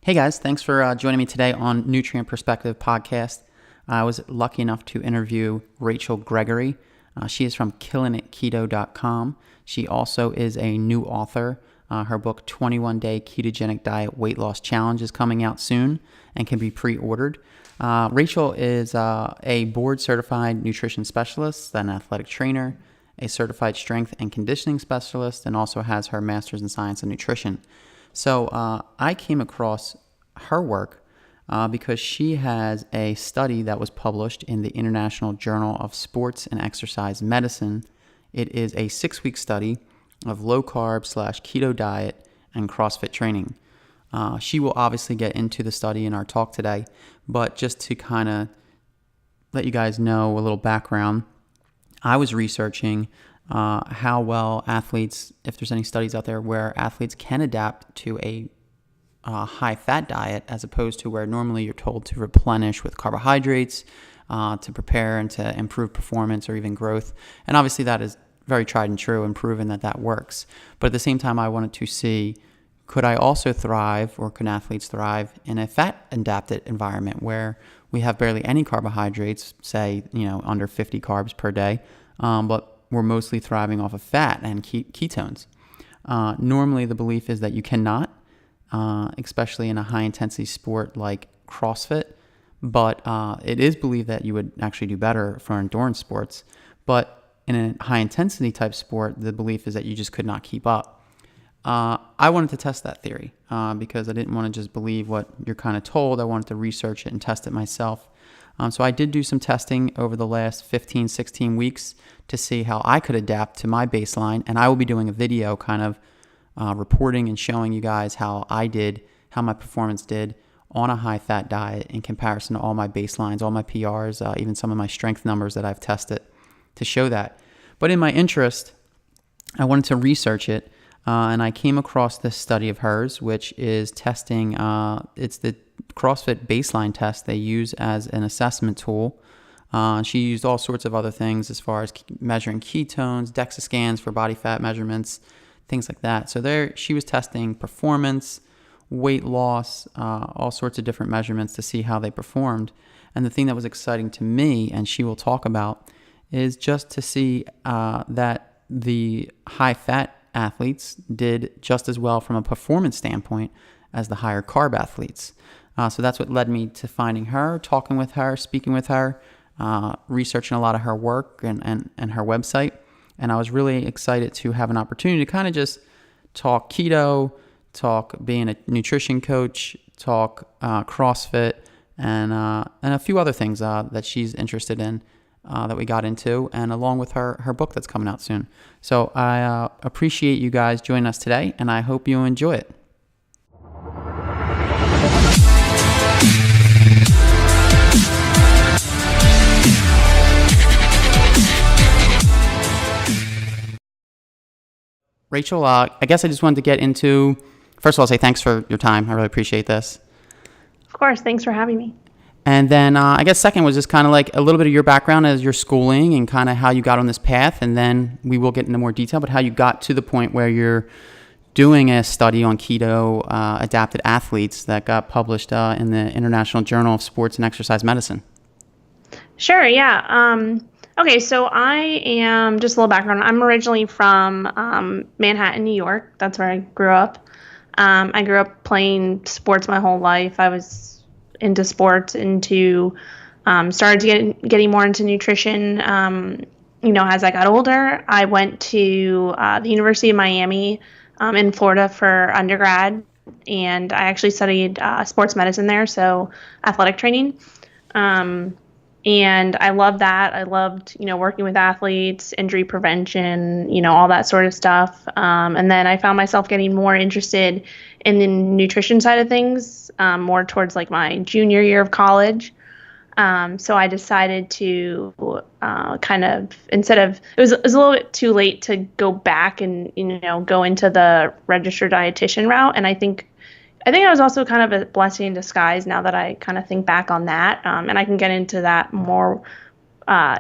Hey guys, thanks for joining me today on Nutrient Perspective Podcast. I was lucky enough to interview Rachel Gregory. She is from KillingItKeto.com. She also is a new author. Her book, 21-Day Ketogenic Diet Weight Loss Challenge, is coming out soon and can be pre-ordered. Rachel is a board-certified nutrition specialist, an athletic trainer, a certified strength and conditioning specialist, and also has her master's in science and nutrition. So I came across her work because she has a study that was published in the International Journal of Sports and Exercise Medicine. It is a 6-week study of low-carb / keto diet and CrossFit training. She will obviously get into the study in our talk today, but just to kind of let you guys know a little background, I was researching how well athletes, if there's any studies out there where athletes can adapt to a high-fat diet as opposed to where normally you're told to replenish with carbohydrates to prepare and to improve performance or even growth. And obviously that is very tried and true and proven that works. But at the same time, I wanted to see, could I also thrive, or can athletes thrive in a fat-adapted environment where we have barely any carbohydrates, say, under 50 carbs per day, but we're mostly thriving off of fat and ketones. Normally, the belief is that you cannot, especially in a high-intensity sport like CrossFit, but it is believed that you would actually do better for endurance sports. But in a high-intensity type sport, the belief is that you just could not keep up. I wanted to test that theory because I didn't want to just believe what you're kind of told. I wanted to research it and test it myself. So I did do some testing over the last 15, 16 weeks to see how I could adapt to my baseline. And I will be doing a video kind of reporting and showing you guys how my performance did on a high-fat diet in comparison to all my baselines, all my PRs, even some of my strength numbers that I've tested to show that. But in my interest, I wanted to research it. And I came across this study of hers, which is testing, it's the CrossFit baseline test they use as an assessment tool. She used all sorts of other things as far as measuring ketones, DEXA scans for body fat measurements, things like that. So there, she was testing performance, weight loss, all sorts of different measurements to see how they performed. And the thing that was exciting to me, and she will talk about, is just to see that the high-fat athletes did just as well from a performance standpoint as the higher carb athletes. So that's what led me to finding her, talking with her, speaking with her, researching a lot of her work and her website. And I was really excited to have an opportunity to kind of just talk keto, talk being a nutrition coach, talk CrossFit, and a few other things that she's interested in that we got into, and along with her book that's coming out soon. So I appreciate you guys joining us today, and I hope you enjoy it. Rachel, I guess I just wanted to get into, first of all, say thanks for your time. I really appreciate this. Of course. Thanks for having me. And then I guess second was just kind of like a little bit of your background as your schooling and kind of how you got on this path. And then we will get into more detail, but how you got to the point where you're doing a study on keto adapted athletes that got published in the International Journal of Sports and Exercise Medicine. Sure. Yeah. Okay. So I am, just a little background. I'm originally from Manhattan, New York. That's where I grew up. I grew up playing sports my whole life. I was into sports, started getting more into nutrition. As I got older, I went to the University of Miami in Florida for undergrad, and I actually studied sports medicine there, so athletic training. And I loved that. I loved, working with athletes, injury prevention, all that sort of stuff. And then I found myself getting more interested in the nutrition side of things, more towards like my junior year of college. So I decided to it was a little bit too late to go back and, go into the registered dietitian route. And I think it was also kind of a blessing in disguise now that I kind of think back on that. And I can get into that more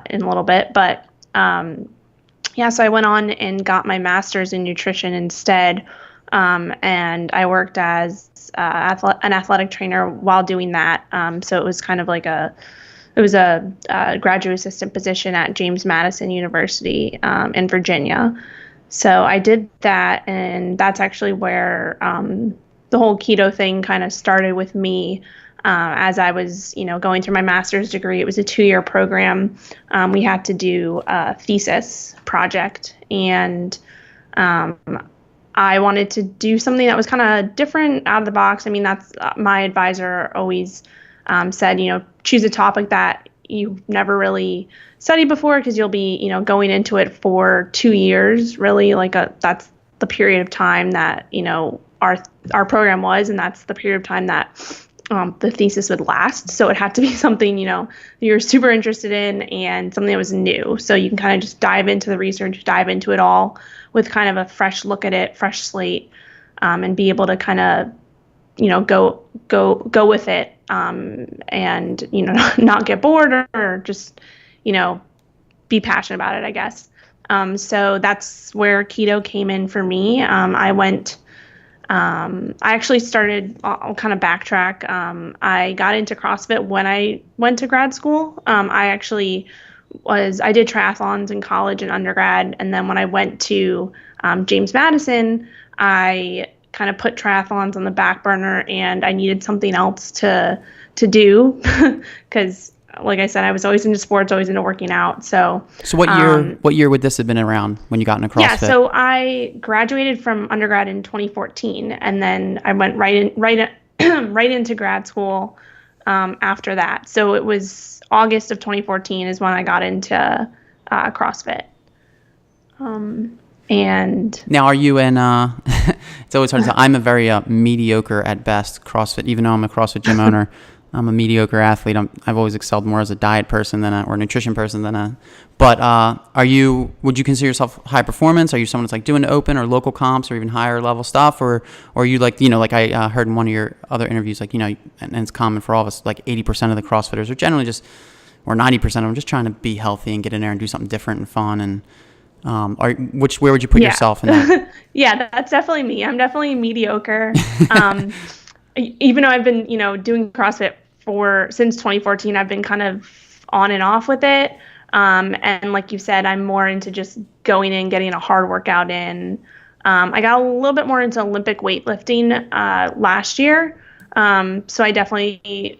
in a little bit. But so I went on and got my master's in nutrition instead. And I worked as an athletic trainer while doing that. So it was kind of like a graduate assistant position at James Madison University in Virginia. So I did that, and that's actually where the whole keto thing kind of started with me. As I was, going through my master's degree. It was a 2-year program. We had to do a thesis project, and I wanted to do something that was kind of different, out of the box. I mean, that's my advisor always said, choose a topic that you've never really studied before, because you'll be, going into it for 2 years, really. That's the period of time that, our program was, and that's the period of time that the thesis would last. So it had to be something, you're super interested in, and something that was new. So you can kind of just dive into the research, dive into it all with kind of a fresh look at it, fresh slate, and be able to kind of, go with it, and, not get bored, or just, be passionate about it, I guess. So that's where keto came in for me. I actually started, I'll kind of backtrack. I got into CrossFit when I went to grad school. I did triathlons in college and undergrad. And then when I went to James Madison, I kind of put triathlons on the back burner, and I needed something else to do because, like I said, I was always into sports, always into working out. So what year would this have been around when you got into CrossFit? Yeah, so I graduated from undergrad in 2014, and then I went right into grad school after that. So it was August of 2014 is when I got into CrossFit. And now, are you in? It's always hard to tell. I'm a very mediocre at best CrossFit, even though I'm a CrossFit gym owner. I'm a mediocre athlete. I've always excelled more as a diet person or nutrition person But would you consider yourself high performance? Are you someone that's like doing open or local comps or even higher level stuff? Or are you like, like I heard in one of your other interviews, like, and it's common for all of us, like 80% of the CrossFitters are generally or 90% of them just trying to be healthy and get in there and do something different and fun. And where would you put yourself in that? Yeah, that's definitely me. I'm definitely mediocre. Even though I've been, doing CrossFit since 2014, I've been kind of on and off with it. And like you said, I'm more into just going in, getting a hard workout in. I got a little bit more into Olympic weightlifting last year. So I definitely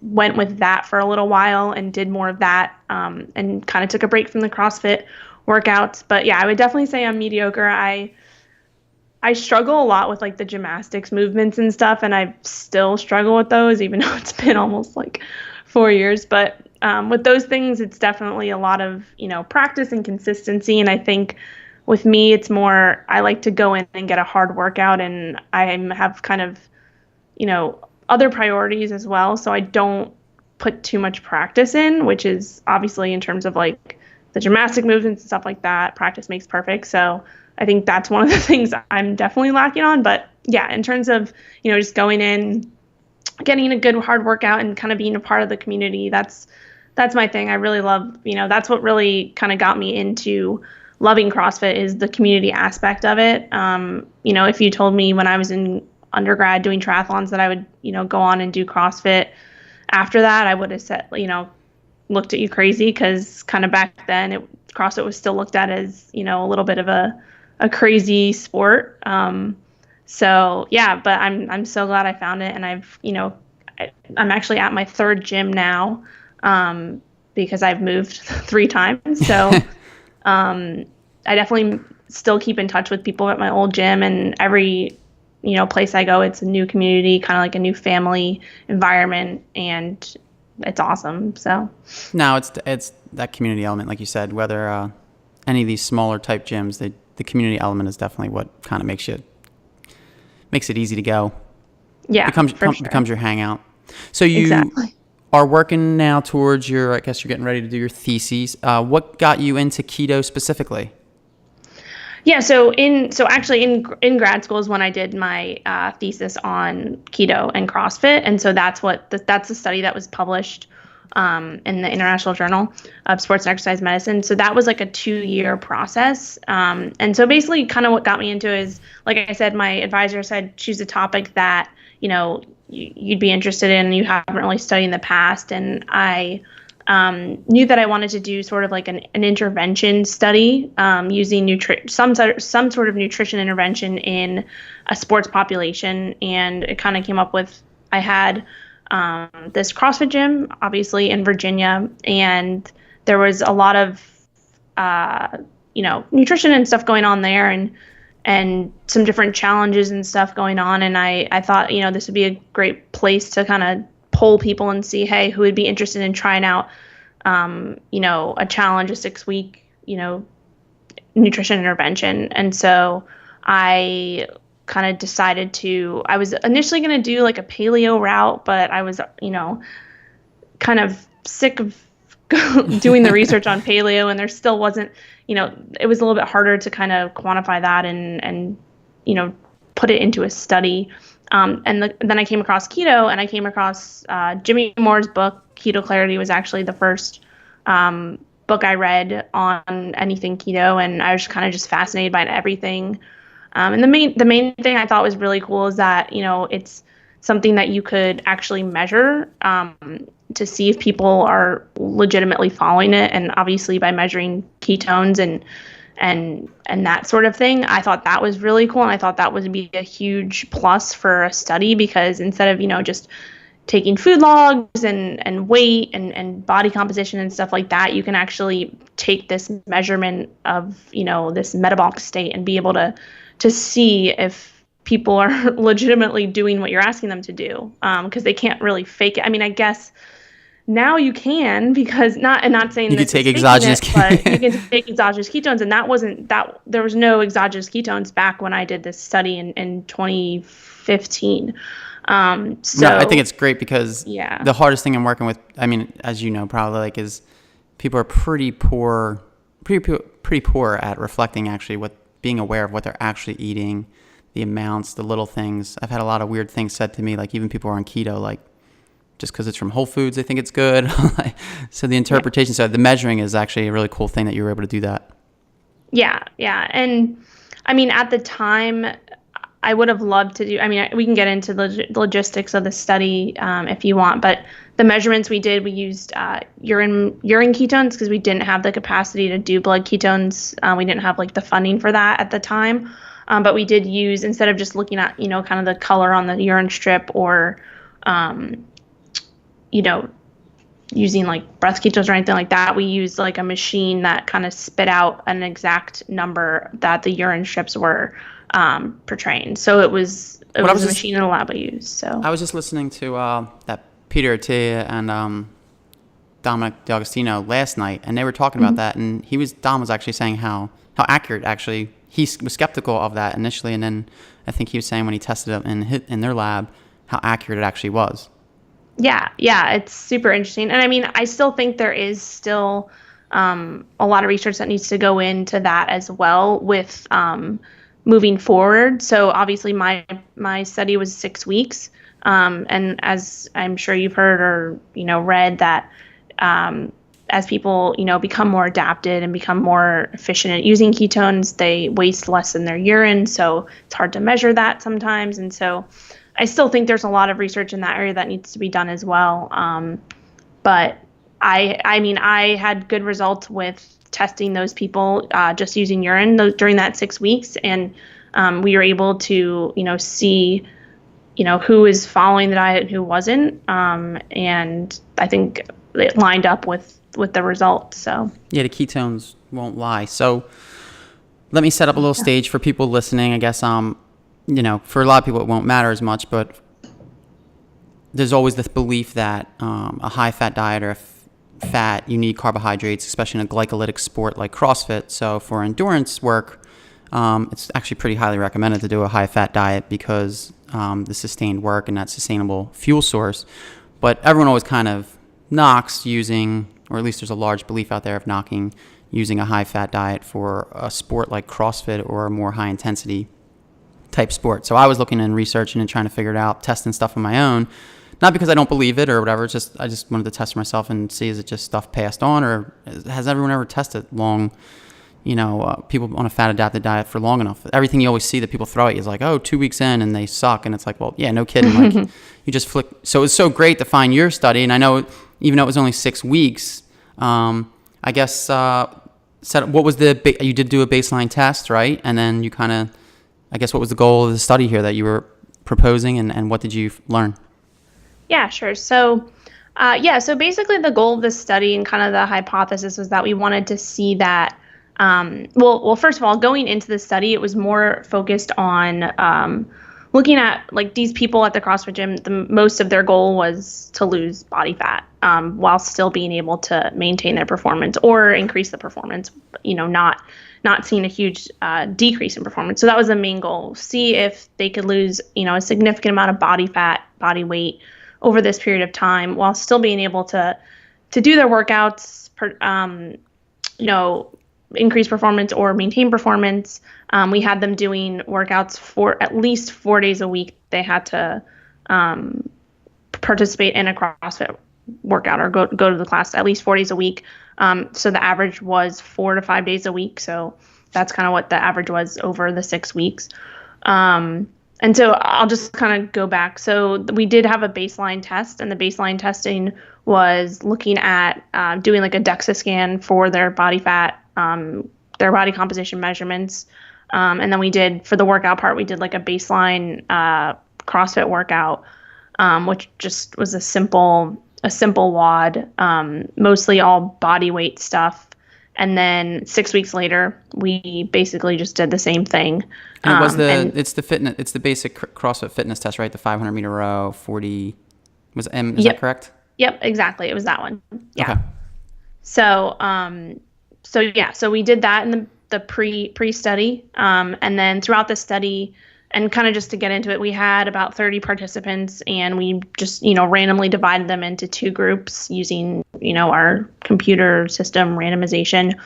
went with that for a little while and did more of that, and kind of took a break from the CrossFit workouts. But yeah, I would definitely say I'm mediocre. I struggle a lot with like the gymnastics movements and stuff, and I still struggle with those, even though it's been almost like 4 years. But with those things, it's definitely a lot of, practice and consistency. And I think with me, it's more, I like to go in and get a hard workout, and I have kind of, other priorities as well. So I don't put too much practice in, which is obviously in terms of like the gymnastic movements and stuff like that. Practice makes perfect. So I think that's one of the things I'm definitely lacking on. But yeah, in terms of, just going in, getting a good hard workout and kind of being a part of the community, that's my thing. I really love, that's what really kind of got me into loving CrossFit, is the community aspect of it. If you told me when I was in undergrad doing triathlons that I would, go on and do CrossFit after that, I would have said, looked at you crazy, because kind of back then CrossFit was still looked at as, a little bit of a crazy sport. So yeah, but I'm so glad I found it. And I'm actually at my third gym now, because I've moved 3 times. So, I definitely still keep in touch with people at my old gym, and every, place I go, it's a new community, kind of like a new family environment, and it's awesome. So no, it's that community element, like you said, whether, any of these smaller type gyms, the community element is definitely what kind of makes it easy to go. Yeah, becomes your hangout. So you exactly. are working now towards I guess you're getting ready to do your thesis. What got you into keto specifically? Yeah, so actually in grad school is when I did my thesis on keto and CrossFit, and so that's the study that was published in the International Journal of Sports and Exercise Medicine. So that was like a 2-year process. And so basically kind of what got me into it is, like I said, my advisor said, choose a topic that, you'd be interested in and you haven't really studied in the past. And I knew that I wanted to do sort of like an intervention study using some sort of nutrition intervention in a sports population. And it kind of came up with, I had this CrossFit gym, obviously in Virginia, and there was a lot of, nutrition and stuff going on there, and some different challenges and stuff going on. And I thought, this would be a great place to kind of poll people and see, hey, who would be interested in trying out, a challenge, a 6-week, nutrition intervention. And so I kind of decided I was initially going to do like a paleo route, but I was, kind of sick of doing the research on paleo, and there still wasn't, it was a little bit harder to kind of quantify that and put it into a study. Then I came across keto, and I came across Jimmy Moore's book. Keto Clarity was actually the first book I read on anything keto, and I was kind of just fascinated by everything. And the main thing I thought was really cool is that, it's something that you could actually measure to see if people are legitimately following it. And obviously by measuring ketones and that sort of thing, I thought that was really cool. And I thought that would be a huge plus for a study, because instead of, just taking food logs and weight and body composition and stuff like that, you can actually take this measurement of, this metabolic state and be able to see if people are legitimately doing what you're asking them to do, because they can't really fake it. I mean, I guess now you can, because not saying you can take exogenous, but you can take exogenous ketones, and there was no exogenous ketones back when I did this study in 2015. No, I think it's great, because yeah, the hardest thing I'm working with, I mean, as you know, probably is people are pretty poor at reflecting actually being aware of what they're actually eating, the amounts, the little things. I've had a lot of weird things said to me, like even people who are on keto, like just because it's from Whole Foods, they think it's good. So the interpretation, so the measuring is actually a really cool thing that you were able to do that. Yeah. And I mean, at the time, I would have loved to do, I mean, we can get into the logistics of the study if you want, but the measurements we used urine ketones, because we didn't have the capacity to do blood ketones. We didn't have like the funding for that at the time. But we did use, instead of just looking at, kind of the color on the urine strip, or, using like breath ketones or anything like that, we used like a machine that kind of spit out an exact number that the urine strips were portraying. So it was a machine in a lab I used. So I was just listening to that Peter Attia and Dominic D'Agostino last night, and they were talking about that, and Dom was actually saying how accurate actually. He was skeptical of that initially, and then I think he was saying when he tested it in their lab, how accurate it actually was. Yeah, it's super interesting. And I mean, I still think there is still a lot of research that needs to go into that as well with moving forward. So obviously my study was 6 weeks. And as I'm sure you've heard or, read that as people, become more adapted and become more efficient at using ketones, they waste less in their urine. So it's hard to measure that sometimes. And so I still think there's a lot of research in that area that needs to be done as well. But I had good results with testing those people just using urine during that 6 weeks. And we were able to, see, who is following the diet and who wasn't. And I think it lined up with the results. So yeah, the ketones won't lie. So let me set up a little stage for people listening. I guess, for a lot of people, it won't matter as much, but there's always this belief that a high-fat diet or fat, you need carbohydrates, especially in a glycolytic sport like CrossFit. So for endurance work, it's actually pretty highly recommended to do a high-fat diet because the sustained work and that sustainable fuel source. But everyone always kind of knocks using, or at least there's a large belief out there of knocking using a high-fat diet for a sport like CrossFit or a more high-intensity type sport. So I was looking and researching and trying to figure it out, testing stuff on my own, not because I don't believe it or whatever. It's just I just wanted to test myself and see, is it just stuff passed on, or has everyone ever tested long, people on a fat adapted diet for long enough? Everything you always see that people throw at you is like, oh, 2 weeks in and they suck. And it's like, well, yeah, no kidding. Like you just flick. So it's so great to find your study. And I know, even though it was only 6 weeks, I guess, what was you did do a baseline test, right? And then you kind of, I guess, what was the goal of the study here that you were proposing, and what did you learn? Yeah, sure. So, so basically the goal of this study and kind of the hypothesis was that we wanted to see that, well, first of all, going into the study, it was more focused on looking at like these people at the CrossFit gym. Most of their goal was to lose body fat while still being able to maintain their performance or increase the performance, not seeing a huge decrease in performance. So that was the main goal. See if they could lose, a significant amount of body fat, body weight over this period of time while still being able to do their workouts, increase performance or maintain performance. We had them doing workouts for at least 4 days a week. They had to participate in a CrossFit workout or go to the class at least 4 days a week. So the average was 4 to 5 days a week. So that's kind of what the average was over the 6 weeks. And so I'll just kind of go back. So we did have a baseline test, and the baseline testing was looking at doing like a DEXA scan for their body fat, their body composition measurements. And then we did, for the workout part, we did like a baseline CrossFit workout, which just was a simple WOD, mostly all body weight stuff. And then 6 weeks later, we basically just did the same thing. And it's the basic CrossFit fitness test, right? The 500 meter row, 40 is that correct? Yep, exactly. It was that one. Yeah. Okay. So we did that in the pre-study. And then throughout the study, and kind of just to get into it, we had about 30 participants, and we just, randomly divided them into 2 groups using, our computer system randomization.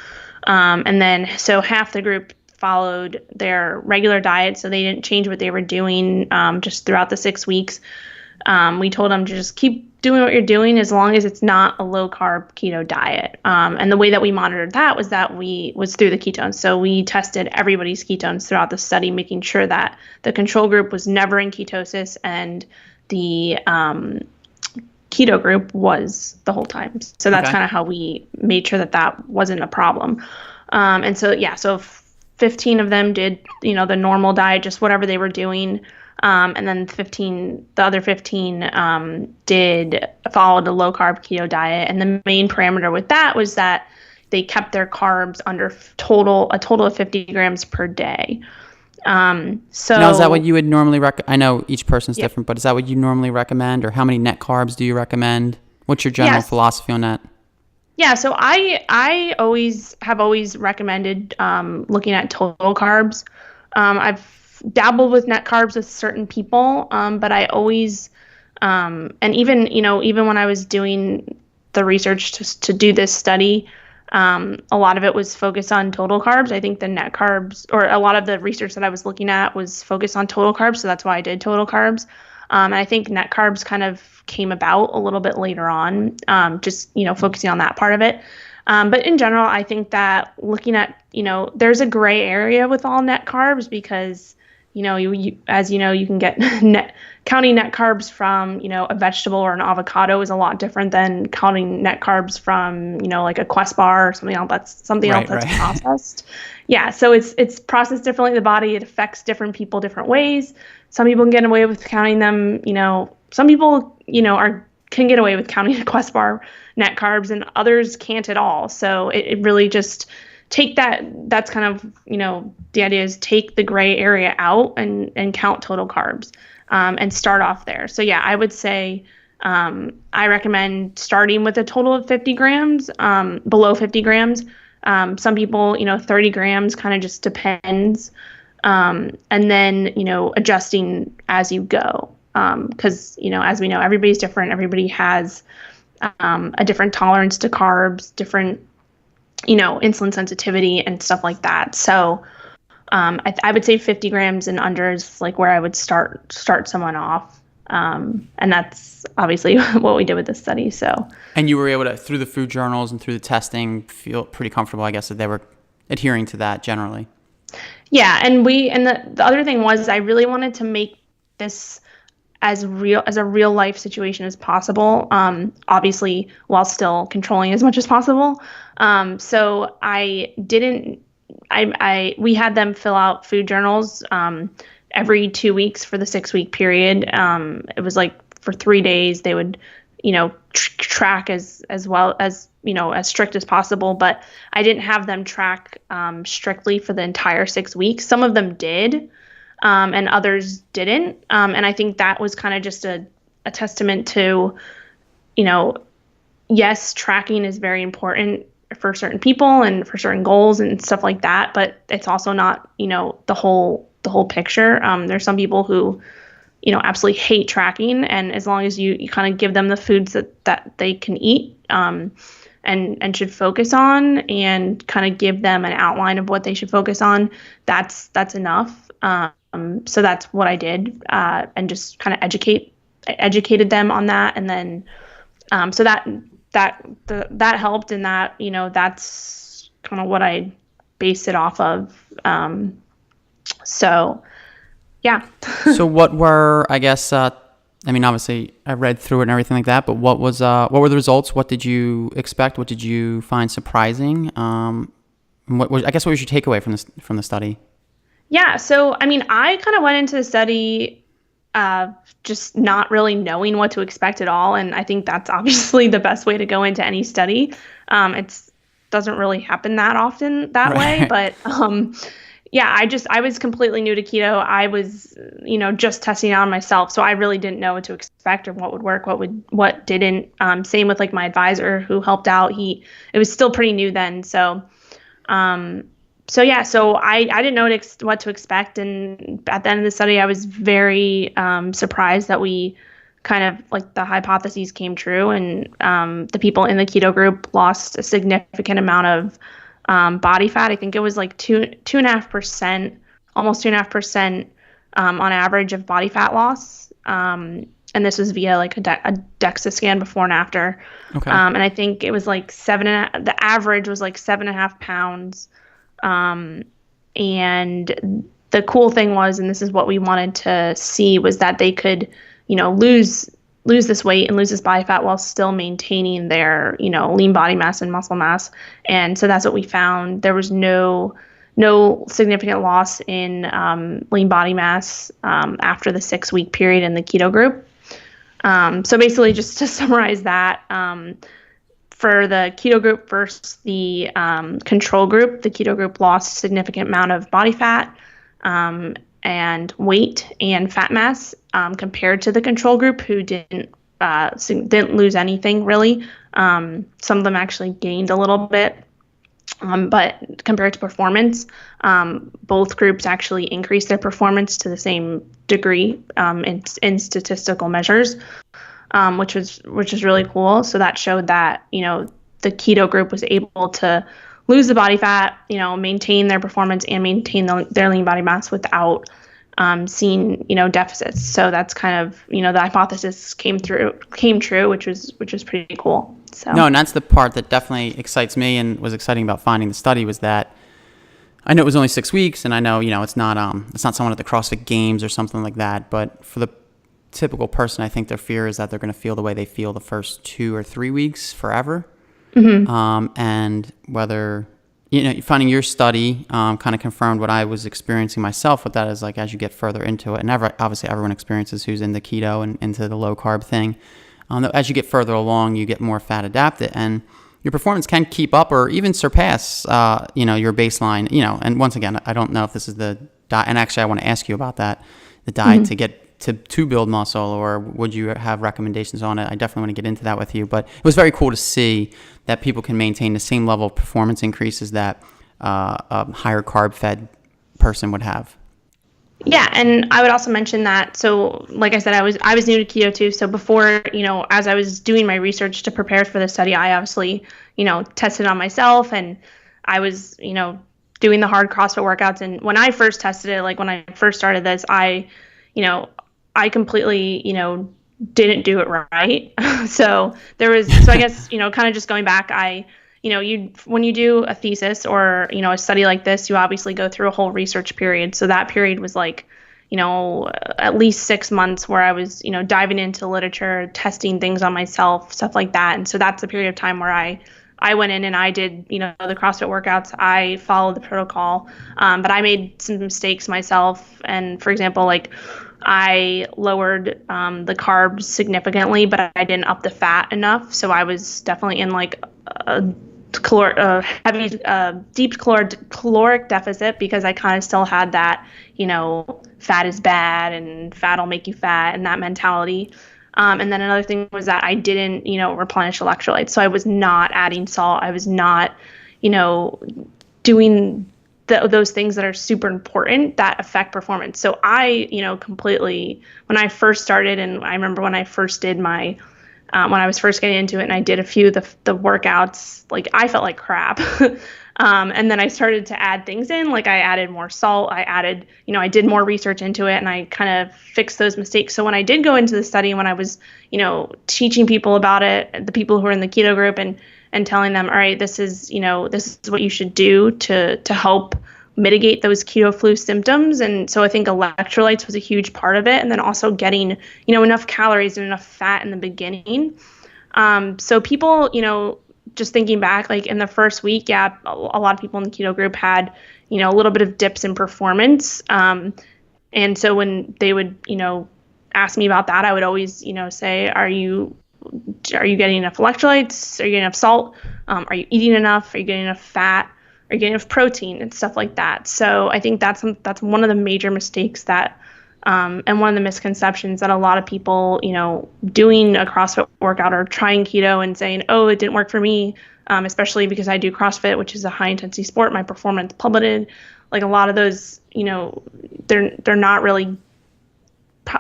And then, so half the group followed their regular diet, so they didn't change what they were doing just throughout the 6 weeks. We told them to just keep doing what you're doing as long as it's not a low carb keto diet. And the way that we monitored that was through the ketones. So we tested everybody's ketones throughout the study, making sure that the control group was never in ketosis and the keto group was the whole time. So that's kind of how we made sure that wasn't a problem. And so 15 of them did, the normal diet, just whatever they were doing. And then the other 15 followed a low carb keto diet. And the main parameter with that was that they kept their carbs under a total of 50 grams per day. Now, is that what you would normally recommend? I know each person's different, but is that what you normally recommend, or how many net carbs do you recommend? What's your general philosophy on that? Yeah, so I always recommended looking at total carbs. I've dabbled with net carbs with certain people, but I always, and even when I was doing the research to do this study, a lot of it was focused on total carbs. I think the net carbs, or a lot of the research that I was looking at, was focused on total carbs, so that's why I did total carbs. And I think net carbs kind of came about a little bit later on, just focusing on that part of it. But in general, I think that looking at, there's a gray area with all net carbs, because as you can get counting net carbs from, a vegetable or an avocado is a lot different than counting net carbs from, like a Quest bar or something else that's processed. Yeah. So it's processed differently in the body. It affects different people different ways. Some people can get away with counting them, some people, can get away with counting a Quest bar net carbs, and others can't at all. So it really just take that's kind of, the idea is take the gray area out and count total carbs, and start off there. So yeah, I would say, I recommend starting with a total of 50 grams, below 50 grams. Some people, 30 grams kind of just depends. And then, adjusting as you go. Cause as we know, everybody's different. Everybody has, a different tolerance to carbs, different, insulin sensitivity and stuff like that. So, I would say 50 grams and under is like where I would start someone off. And that's obviously what we did with this study. So, and you were able to, through the food journals and through the testing, feel pretty comfortable, I guess, that they were adhering to that generally. Yeah, and the other thing was I really wanted to make this as a real life situation as possible, obviously while still controlling as much as possible. So we had them fill out food journals every 2 weeks for the 6-week period. It was like for 3 days they would, track as well as, as strict as possible. But I didn't have them track strictly for the entire 6 weeks. Some of them did, and others didn't. And I think that was kind of just a testament to, yes, tracking is very important for certain people and for certain goals and stuff like that. But it's also not, the whole picture. There's some people who, absolutely hate tracking. And as long as you kind of give them the foods that they can eat, and should focus on, and kind of give them an outline of what they should focus on, that's enough. So that's what I did, and just kind of educated them on that. And then, so that helped, and that, that's kind of what I based it off of. So yeah. So what were, I guess, obviously I read through it and everything like that, but what were the results? What did you expect? What did you find surprising? What was your takeaway from the study? Yeah. So, I kind of went into the study, just not really knowing what to expect at all. And I think that's obviously the best way to go into any study. It doesn't really happen that often that way, but, yeah, I was completely new to keto. I was, just testing it on myself. So I really didn't know what to expect or what would work, what didn't. Same with like my advisor who helped out. It was still pretty new then. So I didn't know what to expect. And at the end of the study, I was very surprised that we kind of like the hypotheses came true, and the people in the keto group lost a significant amount of body fat. I think it was like 2.5%, almost 2.5% on average of body fat loss. And this was via like a DEXA scan before and after. Okay. And I think it was like the average was like 7.5 pounds. And the cool thing was, and this is what we wanted to see, was that they could, lose this weight and lose this body fat while still maintaining their, lean body mass and muscle mass. And so that's what we found. There was no significant loss in lean body mass after the 6-week period in the keto group. So basically, just to summarize that, for the keto group versus the control group, the keto group lost a significant amount of body fat and weight and fat mass compared to the control group, who didn't lose anything really. Some of them actually gained a little bit, but compared to performance, both groups actually increased their performance to the same degree in statistical measures, which was really cool. So that showed that the keto group was able to lose the body fat, maintain their performance and maintain their lean body mass without seeing deficits. So that's kind of the hypothesis came true, which was pretty cool. So no, and that's the part that definitely excites me and was exciting about finding the study, was that I know it was only 6 weeks, and I know it's not someone at the CrossFit Games or something like that, but for the typical person, I think their fear is that they're going to feel the way they feel the first 2 or 3 weeks forever. Mm-hmm. And whether, finding your study kind of confirmed what I was experiencing myself with that, is like, as you get further into it, and obviously everyone experiences who's in the keto and into the low carb thing, as you get further along, you get more fat adapted, and your performance can keep up or even surpass, your baseline, and once again, I don't know if this is the diet, and actually I want to ask you about that, the diet mm-hmm. to get to build muscle, or would you have recommendations on it? I definitely want to get into that with you, but it was very cool to see that people can maintain the same level of performance increases that a higher carb fed person would have. Yeah, and I would also mention that, so like I said, I was new to keto too. So before, as I was doing my research to prepare for the study, I obviously, tested on myself, and I was, doing the hard CrossFit workouts. And when I first tested it, like when I first started this, I I completely, didn't do it right. So I guess, kind of just going back, when you do a thesis or, a study like this, you obviously go through a whole research period. So that period was like, at least 6 months where I was, diving into literature, testing things on myself, stuff like that. And so that's the period of time where I went in and I did, the CrossFit workouts. I followed the protocol, but I made some mistakes myself. And for example, like I lowered the carbs significantly, but I didn't up the fat enough. So I was definitely in like a deep caloric deficit because I kind of still had that, fat is bad and fat will make you fat and that mentality. And then another thing was that I didn't, replenish electrolytes. So I was not adding salt. I was not, doing those things that are super important that affect performance. So I, completely, when I first started, and I remember when I first did my, when I was first getting into it and I did a few of the workouts, like I felt like crap. And then I started to add things in, like I added more salt, I added, I did more research into it and I kind of fixed those mistakes. So when I did go into the study, when I was, teaching people about it, the people who are in the keto group and telling them, all right, this is what you should do to help mitigate those keto flu symptoms. And so I think electrolytes was a huge part of it. And then also getting, enough calories and enough fat in the beginning. So people, just thinking back, like in the first week, yeah, a lot of people in the keto group had, a little bit of dips in performance. And so when they would, ask me about that, I would always, say, are you getting enough electrolytes? Are you getting enough salt? Are you eating enough? Are you getting enough fat? Are you getting enough protein and stuff like that? So I think that's one of the major mistakes that, and one of the misconceptions that a lot of people, doing a CrossFit workout or trying keto and saying, oh, it didn't work for me, especially because I do CrossFit, which is a high intensity sport, my performance plummeted. Like a lot of those, they're not really,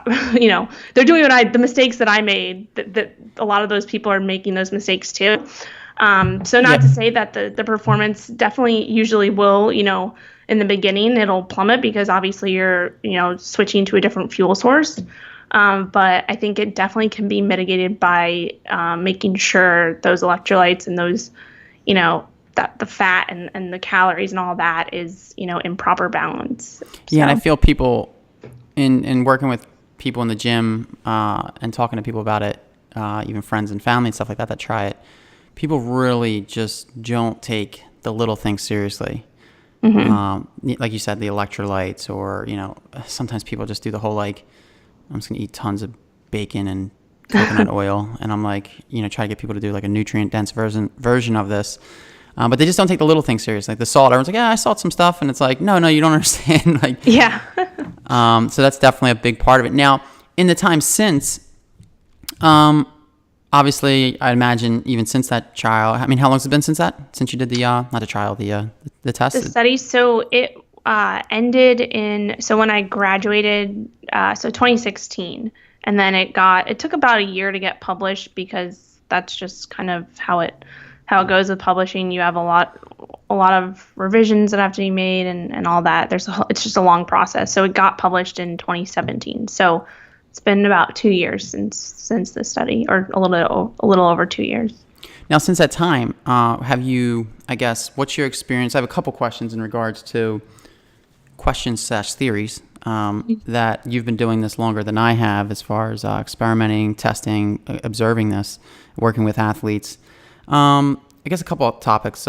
they're doing the mistakes that I made, that a lot of those people are making those mistakes too. So not to say that the performance definitely usually will, in the beginning it'll plummet because obviously you're, switching to a different fuel source. But I think it definitely can be mitigated by making sure those electrolytes and those, that the fat and the calories and all that is, in proper balance. Yeah, and I feel people in working with people in the gym and talking to people about it, even friends and family and stuff like that try it, people really just don't take the little things seriously. Mm-hmm. Like you said, the electrolytes, or, sometimes people just do the whole, like, I'm just going to eat tons of bacon and coconut oil. And I'm like, try to get people to do like a nutrient dense version of this. But they just don't take the little things seriously. Like the salt, everyone's like, yeah, I salt some stuff. And it's like, no, you don't understand. Like, yeah. So that's definitely a big part of it. Now, in the time since, obviously, I imagine even since that trial, I mean, how long has it been since you did the, not the trial, the test? The study. So it ended so when I graduated, so 2016, and then it took about a year to get published because that's just kind of how it goes with publishing. You have a lot of revisions that have to be made and all that. It's just a long process. So it got published in 2017. So it's been about 2 years since the study, or a little over 2 years. Now, since that time, have you, I guess, what's your experience? I have a couple questions in regards to questions/theories that you've been doing this longer than I have, as far as experimenting, testing, observing this, working with athletes. I guess a couple of topics.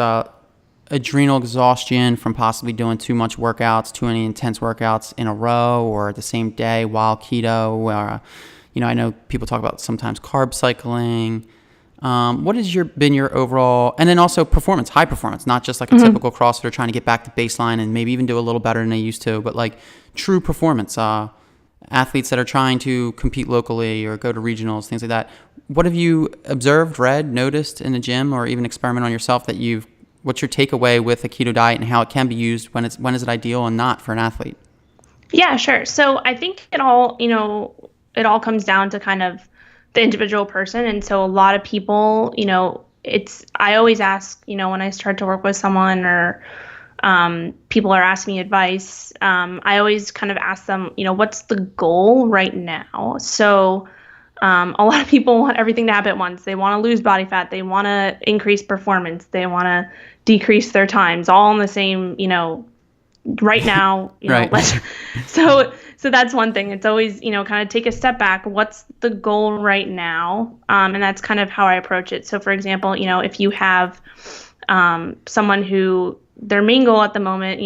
Adrenal exhaustion from possibly doing too much workouts, too many intense workouts in a row or the same day while keto. I know people talk about sometimes carb cycling. What has been your overall, and then also performance, high performance, not just like a typical CrossFitter trying to get back to baseline and maybe even do a little better than they used to, but like true performance, athletes that are trying to compete locally or go to regionals, things like that. What have you observed, read, noticed in the gym, or even experiment on yourself what's your takeaway with a keto diet and how it can be used, when is it ideal and not for an athlete? Yeah, sure. So I think it all comes down to kind of the individual person. And so a lot of people, I always ask, when I start to work with someone or people are asking me advice, I always kind of ask them, what's the goal right now? So a lot of people want everything to happen at once. They want to lose body fat. They want to increase performance. They want to decrease their times, all in the same, right now, Right. so that's one thing. It's always, kind of take a step back. What's the goal right now? And that's kind of how I approach it. So for example, if you have someone who their main goal at the moment,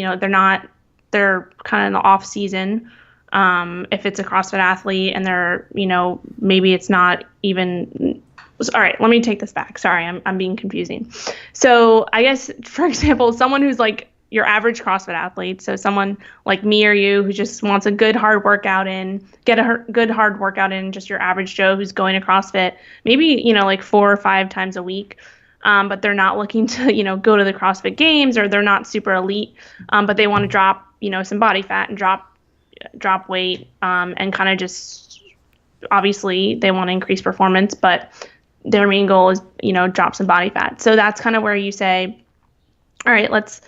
they're kind of in the off season. If it's a CrossFit athlete and they're, maybe it's not even, all right, let me take this back. Sorry, I'm being confusing. So I guess, for example, someone who's like your average CrossFit athlete, so someone like me or you who just wants a good hard workout in, good hard workout in, just your average Joe who's going to CrossFit, maybe, like 4 or 5 times a week. But they're not looking to, go to the CrossFit Games, or they're not super elite, but they want to drop, some body fat and drop weight, and kind of just, obviously they want to increase performance, but their main goal is, drop some body fat. So that's kind of where you say, all right, let's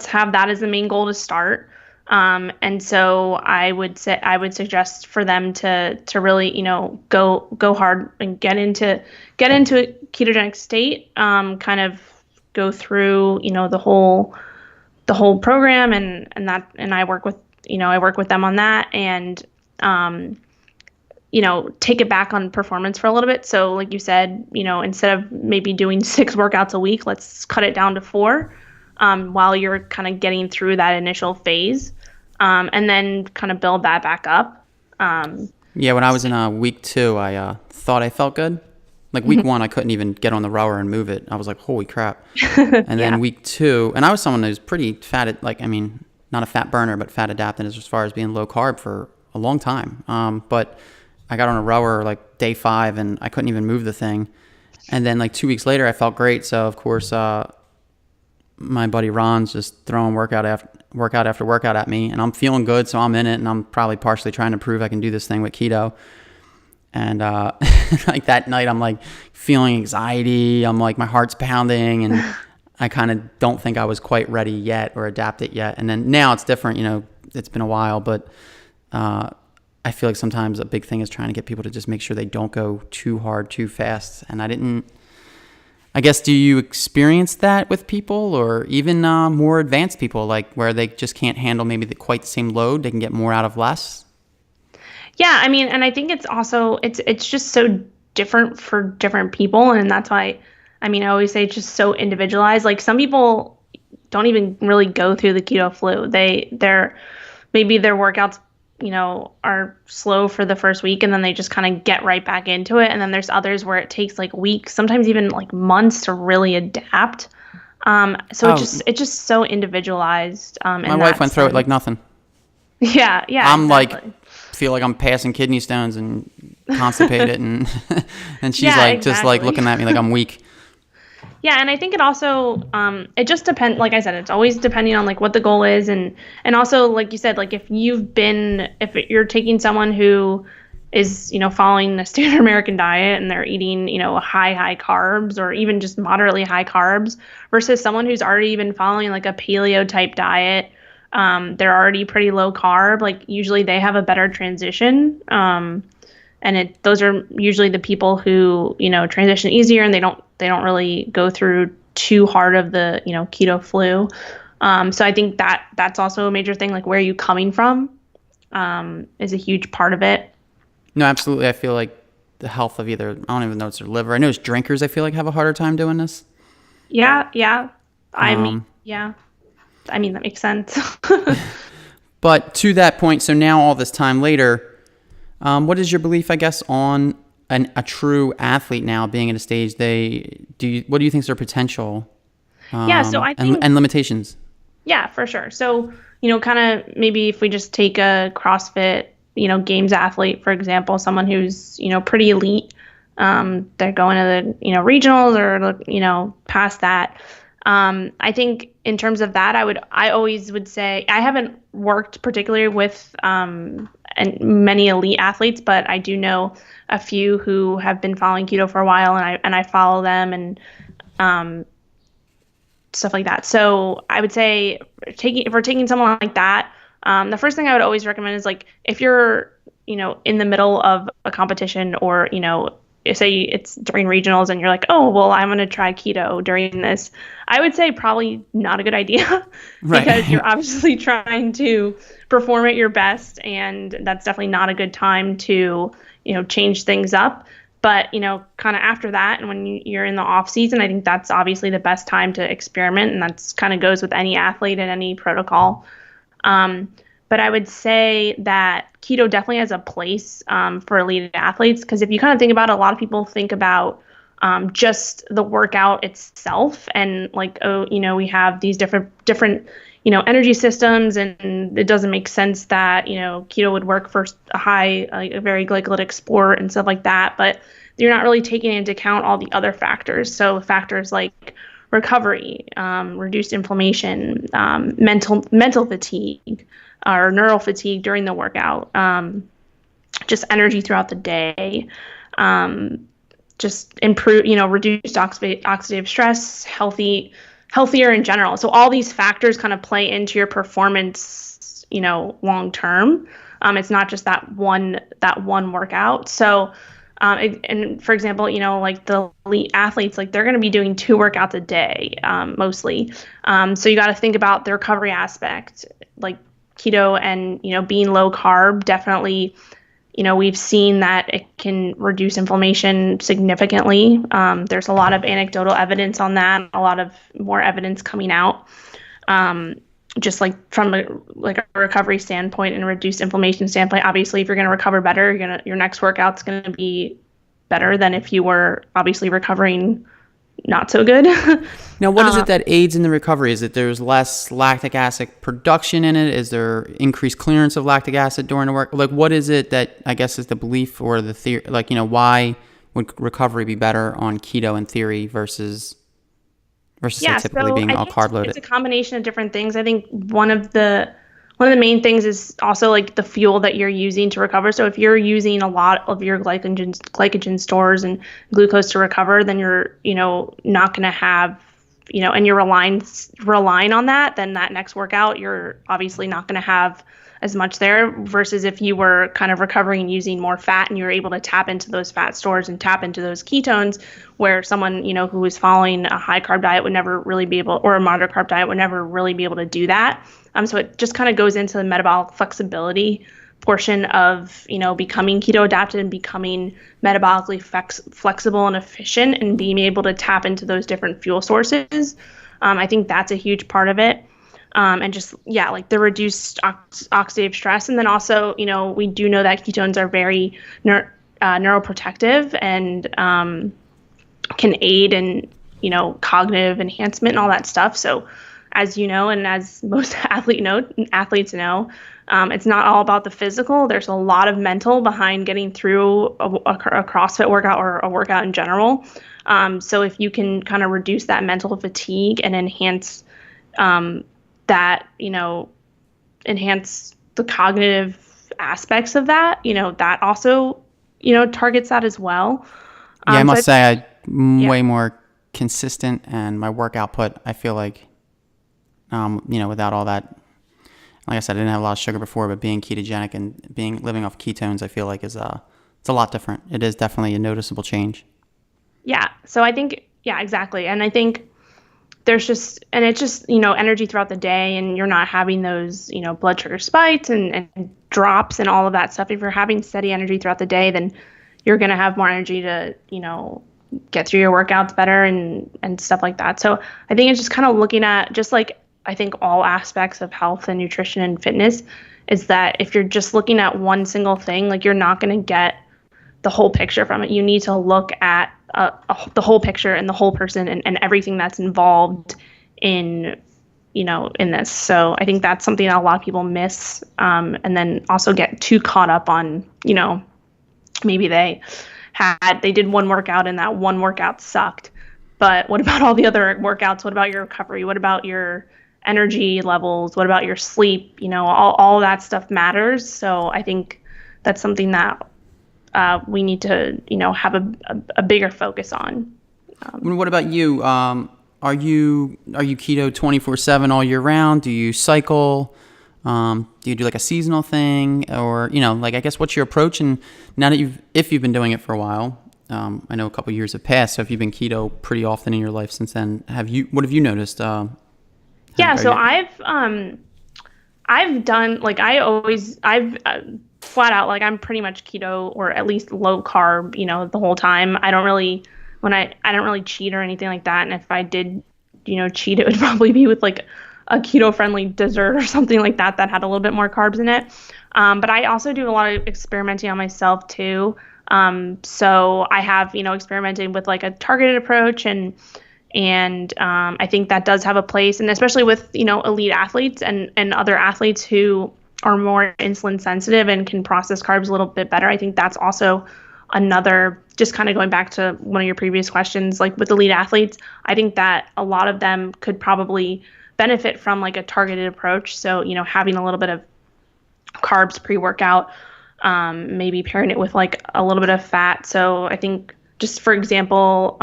have that as the main goal to start. And so I would suggest for them to really, go hard and get into a ketogenic state, kind of go through, the whole program, and I work with them on that, and take it back on performance for a little bit. So like you said, instead of maybe doing 6 workouts a week, let's cut it down to 4, while you're kind of getting through that initial phase, and then kind of build that back up. Yeah, when I was in week 2, I thought I felt good. Like week 1, I couldn't even get on the rower and move it. I was like, holy crap. And then week 2, and I was someone who's pretty fat, not a fat burner, but fat adapted as far as being low carb for a long time. But I got on a rower like day 5 and I couldn't even move the thing. And then like 2 weeks later, I felt great. So of course, my buddy Ron's just throwing workout after workout at me, and I'm feeling good. So I'm in it, and I'm probably partially trying to prove I can do this thing with keto. And like that night, I'm like feeling anxiety. I'm like, my heart's pounding, and I kind of don't think I was quite ready yet or adapted yet. And then now it's different, it's been a while, but I feel like sometimes a big thing is trying to get people to just make sure they don't go too hard, too fast. And I guess, do you experience that with people, or even more advanced people, like where they just can't handle maybe quite the same load? They can get more out of less? Yeah, and I think it's also, it's just so different for different people. And that's why, I always say it's just so individualized. Like some people don't even really go through the keto flu. Maybe their workouts, are slow for the first week, and then they just kind of get right back into it. And then there's others where it takes like weeks, sometimes even like months to really adapt. So it's just so individualizized. My wife went through it like nothing. Yeah. I'm exactly. feel like I'm passing kidney stones and constipated, and and she's just like looking at me like I'm weak. Yeah, and I think it also, it just depends, like I said, it's always depending on like what the goal is, and also like you said, like if you're taking someone who is, following the standard American diet and they're eating, high carbs, or even just moderately high carbs, versus someone who's already been following like a paleo type diet, they're already pretty low carb, like usually they have a better transition. And those are usually the people who, transition easier, and they don't really go through too hard of the, keto flu. So I think that's also a major thing, like where are you coming from, is a huge part of it. No, absolutely. I feel like the health of I don't even know it's their liver. I know it's drinkers, I feel like, have a harder time doing this. Yeah. Yeah. That makes sense. But to that point, so now all this time later, what is your belief, I guess, on a true athlete now being at a stage what do you think is their potential? So I think, and limitations. Yeah, for sure. So, kind of maybe if we just take a CrossFit, games athlete, for example, someone who's, pretty elite, they're going to the, regionals or, past that. I think in terms of that, I always would say, I haven't worked particularly with, and many elite athletes, but I do know a few who have been following keto for a while, and I follow them, and stuff like that. So I would say if we're taking someone like that, the first thing I would always recommend is like if you're, in the middle of a competition or, say it's during regionals and you're like, oh, well, I'm going to try keto during this. I would say probably not a good idea because you're obviously trying to perform at your best. And that's definitely not a good time to, change things up. But, kind of after that, and when you're in the off season, I think that's obviously the best time to experiment. And that's kind of goes with any athlete and any protocol. But I would say that keto definitely has a place for elite athletes, because if you kind of think about it, a lot of people think about just the workout itself and like, oh, we have these different energy systems, and it doesn't make sense that keto would work for a very glycolytic sport and stuff like that. But you're not really taking into account all the other factors. So factors like recovery, reduced inflammation, mental fatigue, or neural fatigue during the workout, just energy throughout the day, just improve, reduced oxidative stress, healthier in general. So all these factors kind of play into your performance, long term. It's not just that one workout. So, and for example, like the elite athletes, like they're going to be doing 2 workouts a day, mostly. So you got to think about the recovery aspect, like keto and, being low carb. Definitely, we've seen that it can reduce inflammation significantly. There's a lot of anecdotal evidence on that, a lot of more evidence coming out. Just like from a recovery standpoint and a reduced inflammation standpoint. Obviously, if you're going to recover better, your next workout's going to be better than if you were obviously recovering not so good. Now, what is it that aids in the recovery? Is it there's less lactic acid production in it? Is there increased clearance of lactic acid during the work? Like, what is it that I guess is the belief or the theory? Like, why would recovery be better on keto in theory versus say typically being all carb loaded? It's a combination of different things. I think one of the main things is also like the fuel that you're using to recover. So if you're using a lot of your glycogen stores and glucose to recover, then you're, not going to have, and you're relying on that, then that next workout, you're obviously not going to have as much there, versus if you were kind of recovering using more fat and you're able to tap into those fat stores and tap into those ketones, where someone, who is following a high carb diet would never really be able, or a moderate carb diet would never really be able to do that. So it just kind of goes into the metabolic flexibility portion of, becoming keto adapted and becoming metabolically flexible and efficient and being able to tap into those different fuel sources. I think that's a huge part of it. And just, like the reduced oxidative stress. And then also, we do know that ketones are very neuroprotective and can aid in, cognitive enhancement and all that stuff. So as you know, and as most athletes know, it's not all about the physical. There's a lot of mental behind getting through a CrossFit workout or a workout in general. So if you can kind of reduce that mental fatigue and enhance that, enhance the cognitive aspects of that, that also, targets that as well. I must say I'm way more consistent, and my work output, I feel like, without all that, like I said, I didn't have a lot of sugar before, but being ketogenic and living off ketones, I feel like it's a lot different. It is definitely a noticeable change. Yeah. So I think, exactly. And I think it's just, energy throughout the day, and you're not having those, blood sugar spikes and drops and all of that stuff. If you're having steady energy throughout the day, then you're going to have more energy to, get through your workouts better and stuff like that. So I think it's just kind of looking at, just like I think all aspects of health and nutrition and fitness, is that if you're just looking at one single thing, like you're not going to get the whole picture from it. You need to look at the whole picture and the whole person and everything that's involved in this. So I think that's something that a lot of people miss, and then also get too caught up on, maybe they did one workout and that one workout sucked. But what about all the other workouts? What about your recovery? What about your energy levels? What about your sleep? All that stuff matters. So I think that's something that we need to, have a bigger focus on. What about you? are you keto 24/7 all year round? Do you cycle? Do you do like a seasonal thing, or like, I guess, what's your approach? And now that if you've been doing it for a while, I know a couple years have passed. So if you've been keto pretty often in your life since then, what have you noticed? I've done, like, I've flat out, like, I'm pretty much keto, or at least low carb, the whole time. I don't really cheat or anything like that. And if I did, cheat, it would probably be with like a keto friendly dessert or something like that had a little bit more carbs in it. But I also do a lot of experimenting on myself too. So I have, experimented with like a targeted approach, and I think that does have a place, and especially with, elite athletes and other athletes who are more insulin sensitive and can process carbs a little bit better. I think that's also another, just kind of going back to one of your previous questions, like with elite athletes, I think that a lot of them could probably benefit from like a targeted approach. So, having a little bit of carbs pre-workout, maybe pairing it with like a little bit of fat. So I think, just for example,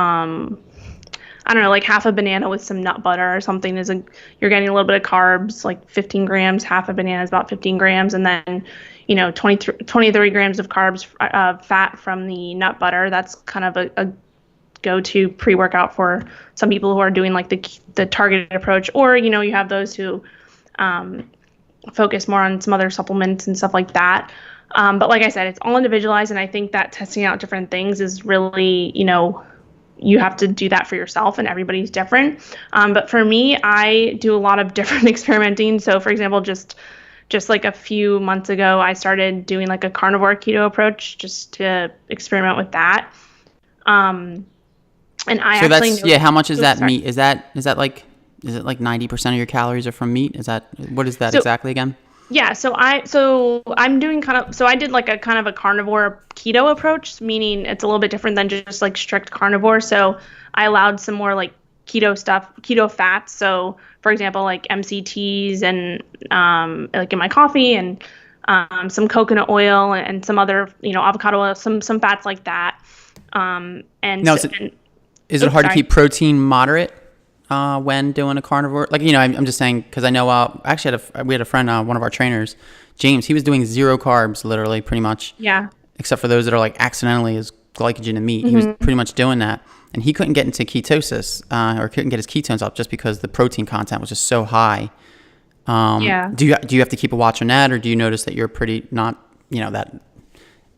I don't know, like half a banana with some nut butter or something you're getting a little bit of carbs, like 15 grams. Half a banana is about 15 grams. And then, 23 grams of carbs, fat from the nut butter. That's kind of a go-to pre-workout for some people who are doing like the targeted approach. Or, you have those who focus more on some other supplements and stuff like that. But like I said, it's all individualized. And I think that testing out different things is really, you have to do that for yourself, and everybody's different. But for me, I do a lot of different experimenting. So for example, just like a few months ago, I started doing like a carnivore keto approach just to experiment with that. And I so actually that's, how much is that meat? Is it like 90% of your calories are from meat? What is that exactly again? Yeah, so I'm doing I did like a kind of a carnivore keto approach, meaning it's a little bit different than just like strict carnivore. So I allowed some more like keto fats. So for example, like MCTs and like in my coffee, and some coconut oil and some other, avocado oil, some fats like that. Is it hard to keep protein moderate when doing a carnivore? Like, I'm just saying, because I know, actually we had a friend, one of our trainers, James, he was doing 0 carbs, literally, pretty much. Yeah. Except for those that are like accidentally as glycogen in meat. Mm-hmm. He was pretty much doing that. And he couldn't get into ketosis, or couldn't get his ketones up just because the protein content was just so high. Yeah. Do you have to keep a watch on that, or do you notice that you're pretty not, that you don't struggle with that?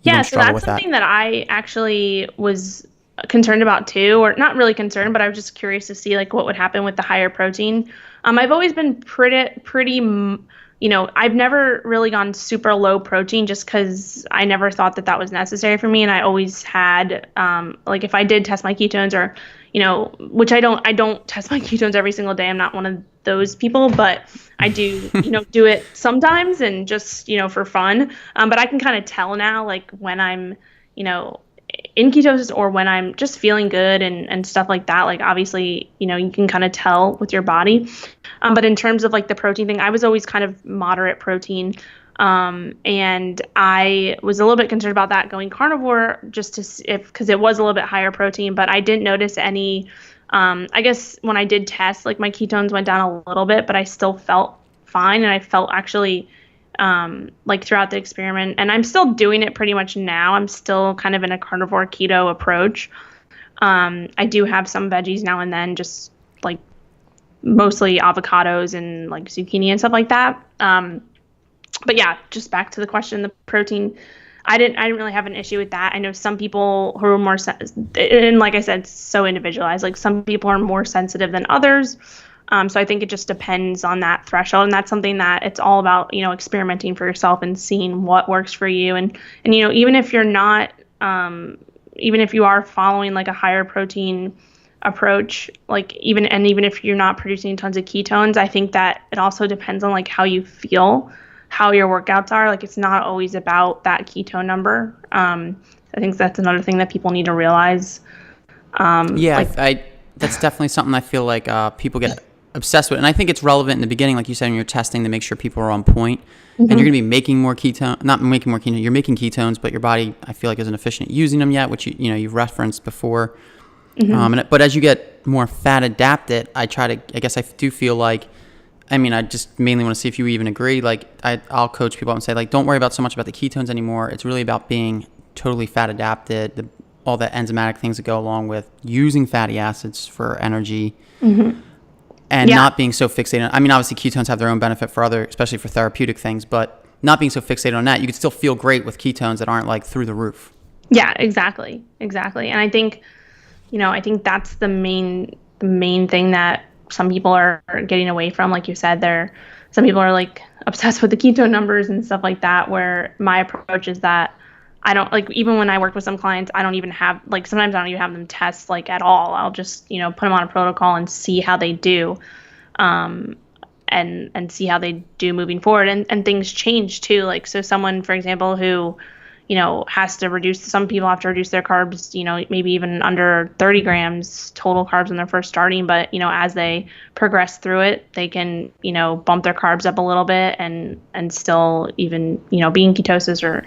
Yeah, so that's something that I actually was concerned about too, or not really concerned, but I was just curious to see like what would happen with the higher protein. I've always been pretty, I've never really gone super low protein, just because I never thought that was necessary for me. And I always had, like if I did test my ketones, or, which I don't test my ketones every single day. I'm not one of those people, but I do, do it sometimes, and just, for fun. But I can kind of tell now, like when I'm, in ketosis, or when I'm just feeling good and stuff like that. Like obviously, you can kind of tell with your body. But in terms of like the protein thing, I was always kind of moderate protein. And I was a little bit concerned about that going carnivore, just because it was a little bit higher protein, but I didn't notice any, I guess when I did test, like my ketones went down a little bit, but I still felt fine. And I felt actually, like throughout the experiment, and I'm still doing it pretty much now. I'm still kind of in a carnivore keto approach. I do have some veggies now and then, just like mostly avocados and like zucchini and stuff like that. But yeah, just back to the question, the protein, I didn't really have an issue with that. I know some people who are more, and like I said, it's so individualized. Like some people are more sensitive than others. So I think it just depends on that threshold, and that's something that it's all about, experimenting for yourself and seeing what works for you. And even if you're not, even if you are following like a higher protein approach, like even if you're not producing tons of ketones, I think that it also depends on like how you feel, how your workouts are. Like it's not always about that ketone number. I think that's another thing that people need to realize. That's definitely something I feel like people get obsessed with, and I think it's relevant in the beginning, like you said, when you're testing to make sure people are on point. Mm-hmm. And you're going to be making more ketone, not making more ketone, you're making ketones, but your body, I feel like, isn't efficient at using them yet, which you've referenced before. But as you get more fat adapted, I guess I do feel like, I just mainly want to see if you even agree. Like I'll coach people up and say, like, don't worry about so much about the ketones anymore. It's really about being totally fat adapted, all the enzymatic things that go along with using fatty acids for energy, and not being so fixated. Obviously ketones have their own benefit for especially for therapeutic things, but not being so fixated on that. You can still feel great with ketones that aren't like through the roof. Yeah, exactly. And I think, that's the main thing that some people are getting away from. Like you said, some people are like obsessed with the ketone numbers and stuff like that, where my approach is that I don't, like, even when I work with some clients, I don't even have, like, sometimes I don't even have them test like at all. I'll just, put them on a protocol and see how they do, and see how they do moving forward. And things change too. Like, so someone, for example, who, some people have to reduce their carbs, maybe even under 30 grams total carbs when they're first starting. But, as they progress through it, they can, bump their carbs up a little bit and still even, be in ketosis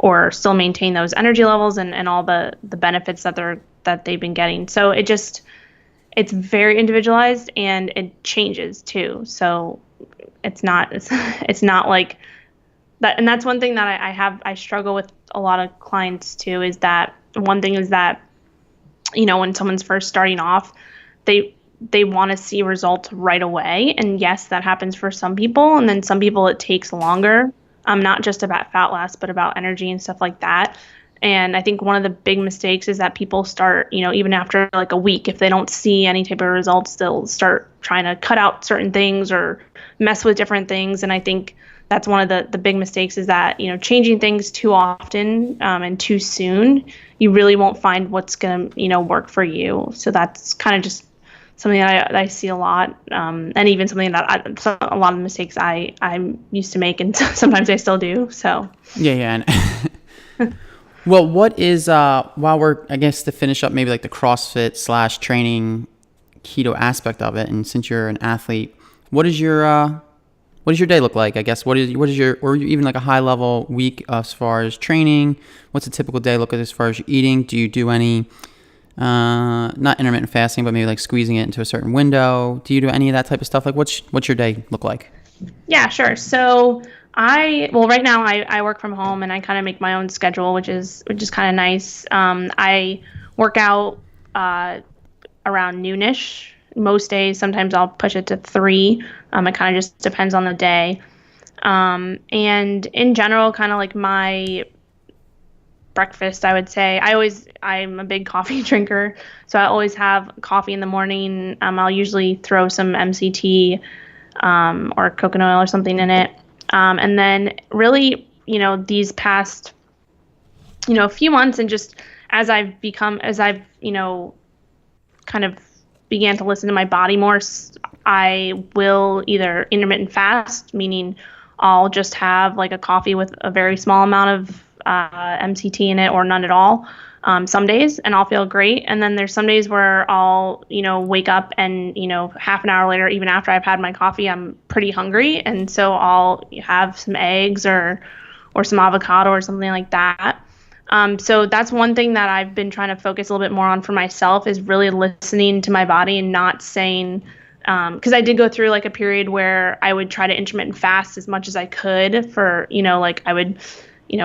or still maintain those energy levels and all the benefits that they've been getting. So it's very individualized and it changes too. So it's not like that. And that's one thing that I struggle with a lot of clients too, is that one thing is that, when someone's first starting off, they want to see results right away. And yes, that happens for some people. And then some people it takes longer. Not just about fat loss, but about energy and stuff like that. And I think one of the big mistakes is that people start, even after like a week, if they don't see any type of results, they'll start trying to cut out certain things or mess with different things. And I think that's one of the big mistakes is that, changing things too often and too soon, you really won't find what's going to, work for you. So that's kind of just something that I see a lot, and even something that a lot of the mistakes I'm used to make, and sometimes I still do. So yeah. Well, what is while we're, I guess, to finish up maybe like the CrossFit / training keto aspect of it, and since you're an athlete, what does your day look like? I guess what is your, or even like a high level week as far as training? What's a typical day look like as far as your eating? Do you do any not intermittent fasting, but maybe like squeezing it into a certain window? Do you do any of that type of stuff? Like what's your day look like? Yeah, sure. So right now I work from home and I kind of make my own schedule, which is kind of nice. I work out around noonish most days. Sometimes I'll push it to 3. It kind of just depends on the day. And in general, kind of like my breakfast, I would say I'm a big coffee drinker, so I always have coffee in the morning. I'll usually throw some MCT or coconut oil or something in it, and then really, these past few months, and just as I've kind of began to listen to my body more, I will either intermittent fast, meaning I'll just have like a coffee with a very small amount of MCT in it or none at all, some days, and I'll feel great. And then there's some days where I'll, wake up and, half an hour later, even after I've had my coffee, I'm pretty hungry. And so I'll have some eggs or some avocado or something like that. So that's one thing that I've been trying to focus a little bit more on for myself, is really listening to my body and not saying, because I did go through like a period where I would try to intermittent fast as much as I could for, like I would,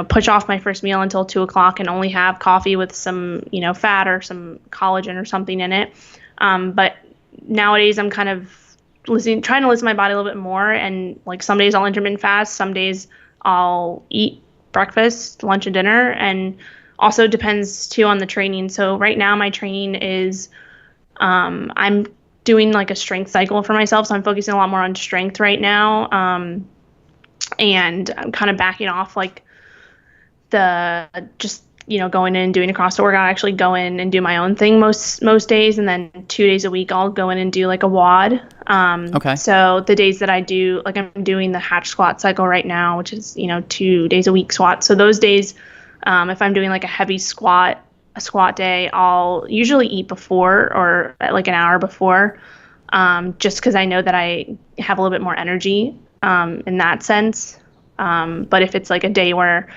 push off my first meal until 2:00 and only have coffee with some, fat or some collagen or something in it. But nowadays I'm kind of trying to listen to my body a little bit more. And like some days I'll intermittent fast, some days I'll eat breakfast, lunch, and dinner. And also depends too on the training. So right now my training is, I'm doing like a strength cycle for myself. So I'm focusing a lot more on strength right now. And I'm kind of backing off like going in and doing a CrossFit workout. I actually go in and do my own thing most days, and then 2 days a week I'll go in and do like a WOD. Okay. So the days that I do, like I'm doing the hatch squat cycle right now, which is 2 days a week squat. So those days, if I'm doing like a heavy squat day, I'll usually eat before or like an hour before, just because I know that I have a little bit more energy in that sense. But if it's like a day where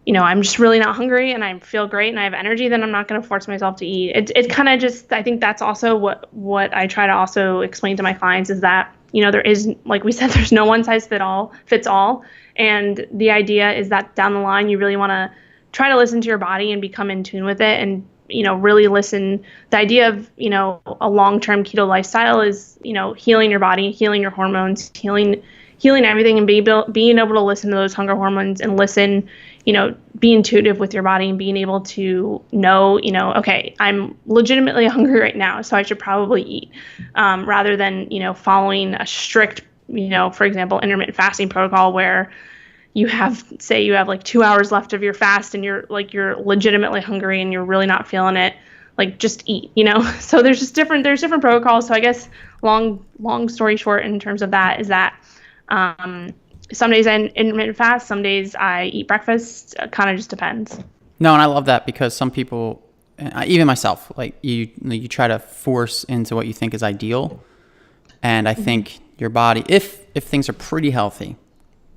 I'm just really not hungry and I feel great and I have energy, then I'm not going to force myself to eat. It kind of just, I think that's also what I try to also explain to my clients is that, there is, like we said, there's no one size fits all. And the idea is that down the line, you really want to try to listen to your body and become in tune with it and, really listen. The idea of, a long-term keto lifestyle is, healing your body, healing your hormones, healing everything, and being able to listen to those hunger hormones and listen, be intuitive with your body and being able to know, okay, I'm legitimately hungry right now, so I should probably eat, rather than, following a strict, for example, intermittent fasting protocol where you have like 2 hours left of your fast and you're legitimately hungry and you're really not feeling it, like just eat, So there's different protocols. So I guess long story short in terms of that is that, some days I intermittent fast, some days I eat breakfast. Kind of just depends. No, and I love that because some people, even myself, like you try to force into what you think is ideal. And I think your body, if things are pretty healthy,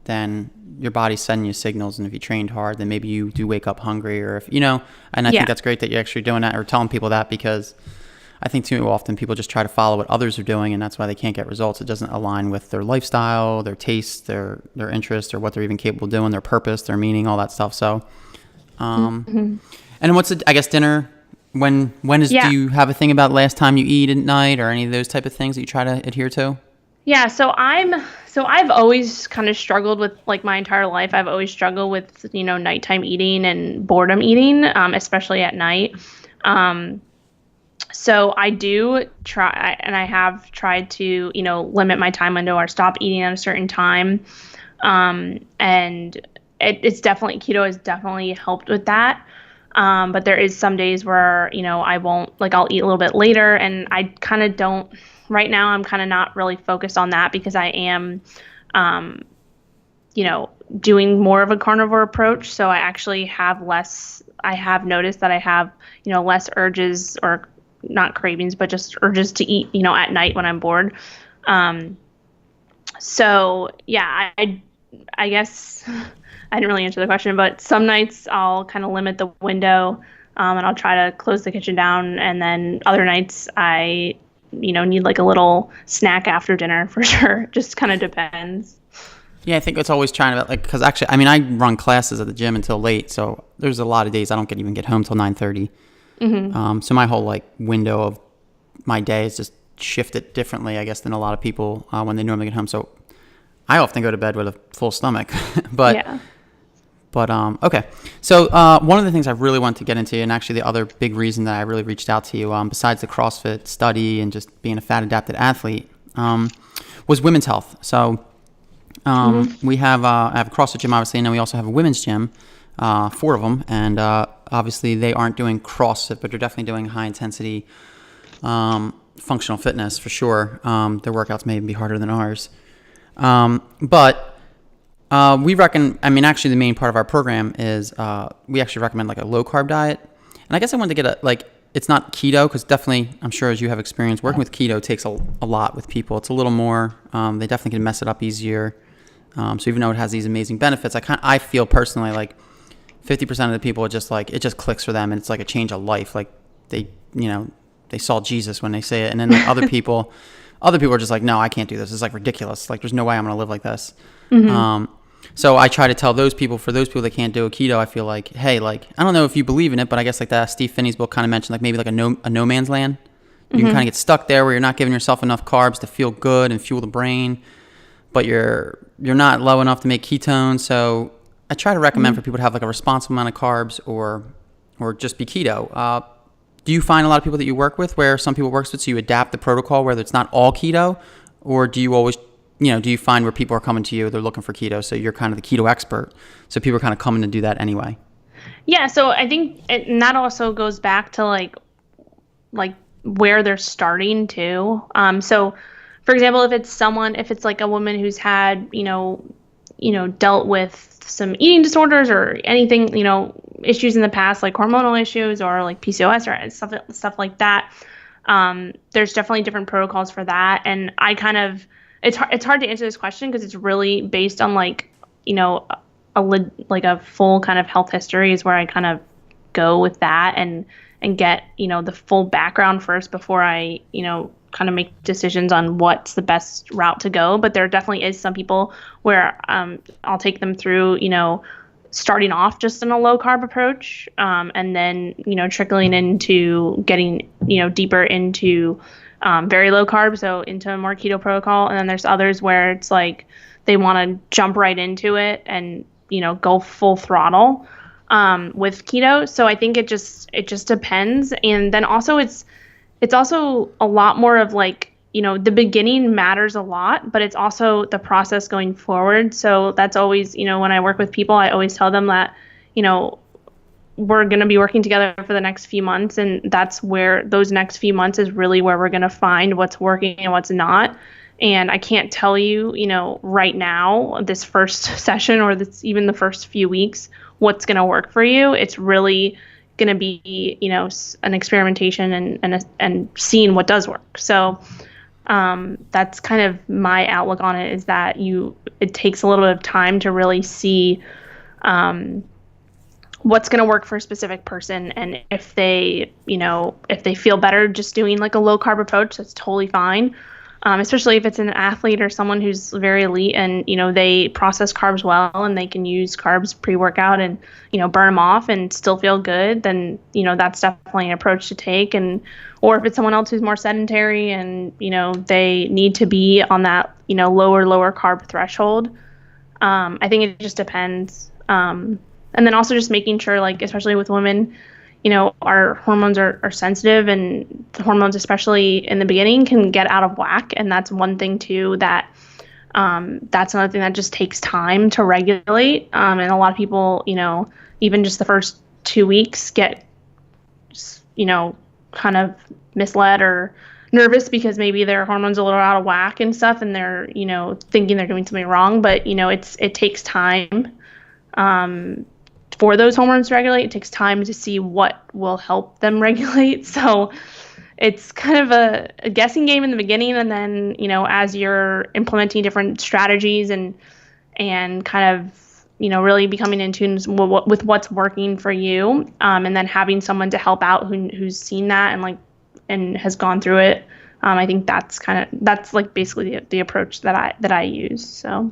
then your body's sending you signals. And if you trained hard, then maybe you do wake up hungry, or if, and I think that's great that you're actually doing that or telling people that, because I think too often people just try to follow what others are doing, and that's why they can't get results. It doesn't align with their lifestyle, their tastes, their interests, or what they're even capable of doing, their purpose, their meaning, all that stuff. So, and what's I guess dinner? Do you have a thing about last time you eat at night, or any of those type of things that you try to adhere to? Yeah, so I've always kind of struggled with, like, my entire life. I've always struggled with, nighttime eating and boredom eating, especially at night. So I do try, and I have tried to, limit my time window or stop eating at a certain time. And it's definitely, keto has definitely helped with that. But there is some days where, I won't, like, I'll eat a little bit later, and I kind of don't, right now I'm kind of not really focused on that because I am, doing more of a carnivore approach. So I actually have I have noticed that I have, less urges, or not cravings, but just urges to eat, at night when I'm bored. So yeah, I guess I didn't really answer the question, but some nights I'll kind of limit the window, and I'll try to close the kitchen down. And then other nights I, need like a little snack after dinner for sure. Just kind of depends. Yeah, I think it's always trying to, like, because actually, I mean, I run classes at the gym until late, so there's a lot of days I don't even get home till 9:30. So my whole, like, window of my day is just shifted differently, I guess, than a lot of people when they normally get home. So I often go to bed with a full stomach. Okay. So one of the things I really want to get into, and actually the other big reason that I really reached out to you, besides the CrossFit study and just being a fat adapted athlete, was women's health. So we have I have a CrossFit gym, obviously, and then we also have a women's gym, 4 of them, and obviously they aren't doing CrossFit, but they're definitely doing high intensity functional fitness for sure. Their workouts may even be harder than ours. But we actually the main part of our program is we actually recommend like a low carb diet. And I guess I wanted to get it's not keto, because definitely, I'm sure as you have experience working with keto, takes a lot with people. It's a little more, they definitely can mess it up easier. So even though it has these amazing benefits, I feel personally like 50% of the people are just like, it just clicks for them, and it's like a change of life. Like they saw Jesus when they say it. And then like other people are just like, no, I can't do this. It's like ridiculous. Like there's no way I'm going to live like this. So I try to tell those people that can't do a keto, I feel like, hey, like, I don't know if you believe in it, but I guess like that Steve Finney's book kind of mentioned, like maybe like a no man's land. You can kind of get stuck there where you're not giving yourself enough carbs to feel good and fuel the brain, but you're not low enough to make ketones. So I try to recommend for people to have like a responsible amount of carbs or just be keto. Do you find a lot of people that you work with where some people work with, so you adapt the protocol, whether it's not all keto, or do you always, do you find where people are coming to you, they're looking for keto, so you're kind of the keto expert, so people are kind of coming to do that anyway? Yeah, so I think, and that also goes back to like where they're starting to. So for example, if it's like a woman who's had, dealt with some eating disorders or anything, issues in the past, like hormonal issues or like PCOS or stuff like that, there's definitely different protocols for that. And I kind of, it's hard to answer this question because it's really based on like, like a full kind of health history is where I kind of go with that and get, the full background first before I, kind of make decisions on what's the best route to go. But there definitely is some people where I'll take them through, starting off just in a low carb approach, and then, trickling into getting, deeper into very low carb, so into a more keto protocol. And then there's others where it's like they want to jump right into it and, go full throttle with keto. So I think it just depends. And then also it's also a lot more of like, the beginning matters a lot, but it's also the process going forward. So that's always, when I work with people, I always tell them that, we're going to be working together for the next few months. And that's where those next few months is really where we're going to find what's working and what's not. And I can't tell you, right now, this first session or even the first few weeks, what's going to work for you. It's really going to be, an experimentation and seeing what does work. So that's kind of my outlook on it, is that it takes a little bit of time to really see what's going to work for a specific person. And if they feel better just doing like a low carb approach, that's totally fine. Especially if it's an athlete or someone who's very elite and, they process carbs well and they can use carbs pre-workout and, burn them off and still feel good, then, that's definitely an approach to take. Or if it's someone else who's more sedentary and, they need to be on that, lower carb threshold. I think it just depends. And then also just making sure, like, especially with women, our hormones are sensitive, and the hormones, especially in the beginning, can get out of whack. And that's one thing too, that's another thing that just takes time to regulate. And a lot of people, even just the first 2 weeks get, kind of misled or nervous because maybe their hormones are a little out of whack and stuff, and they're, thinking they're doing something wrong. But, it takes time. For those hormones to regulate, it takes time to see what will help them regulate. So it's kind of a guessing game in the beginning. And then, as you're implementing different strategies and kind of, really becoming in tune with what's working for you, and then having someone to help out who's seen that and has gone through it. I think that's like basically the approach that I use. So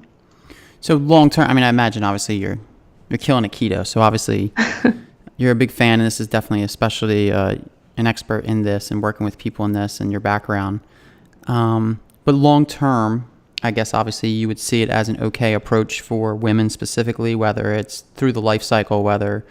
long term, I imagine obviously you're killing it keto. So obviously you're a big fan, and this is definitely a specialty, an expert in this and working with people in this and your background. But long term, I guess obviously you would see it as an okay approach for women specifically, whether it's through the life cycle, whether,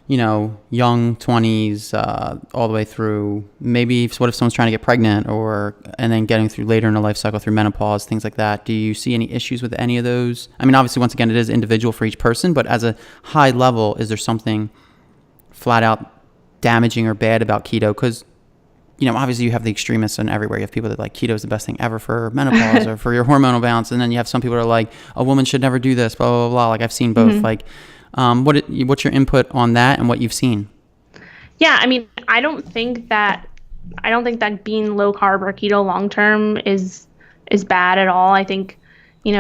young 20s, all the way through maybe what if someone's trying to get pregnant and then getting through later in the life cycle through menopause, things like that. Do you see any issues with any of those? Obviously, once again, it is individual for each person, but as a high level, is there something flat out damaging or bad about keto? Because, obviously you have the extremists and everywhere. You have people that like keto is the best thing ever for menopause or for your hormonal balance. And then you have some people that are like, a woman should never do this, blah, blah, blah. Like I've seen both. Mm-hmm. What's your input on that and what you've seen? Yeah, I don't think that being low carb or keto long term is bad at all. I think, I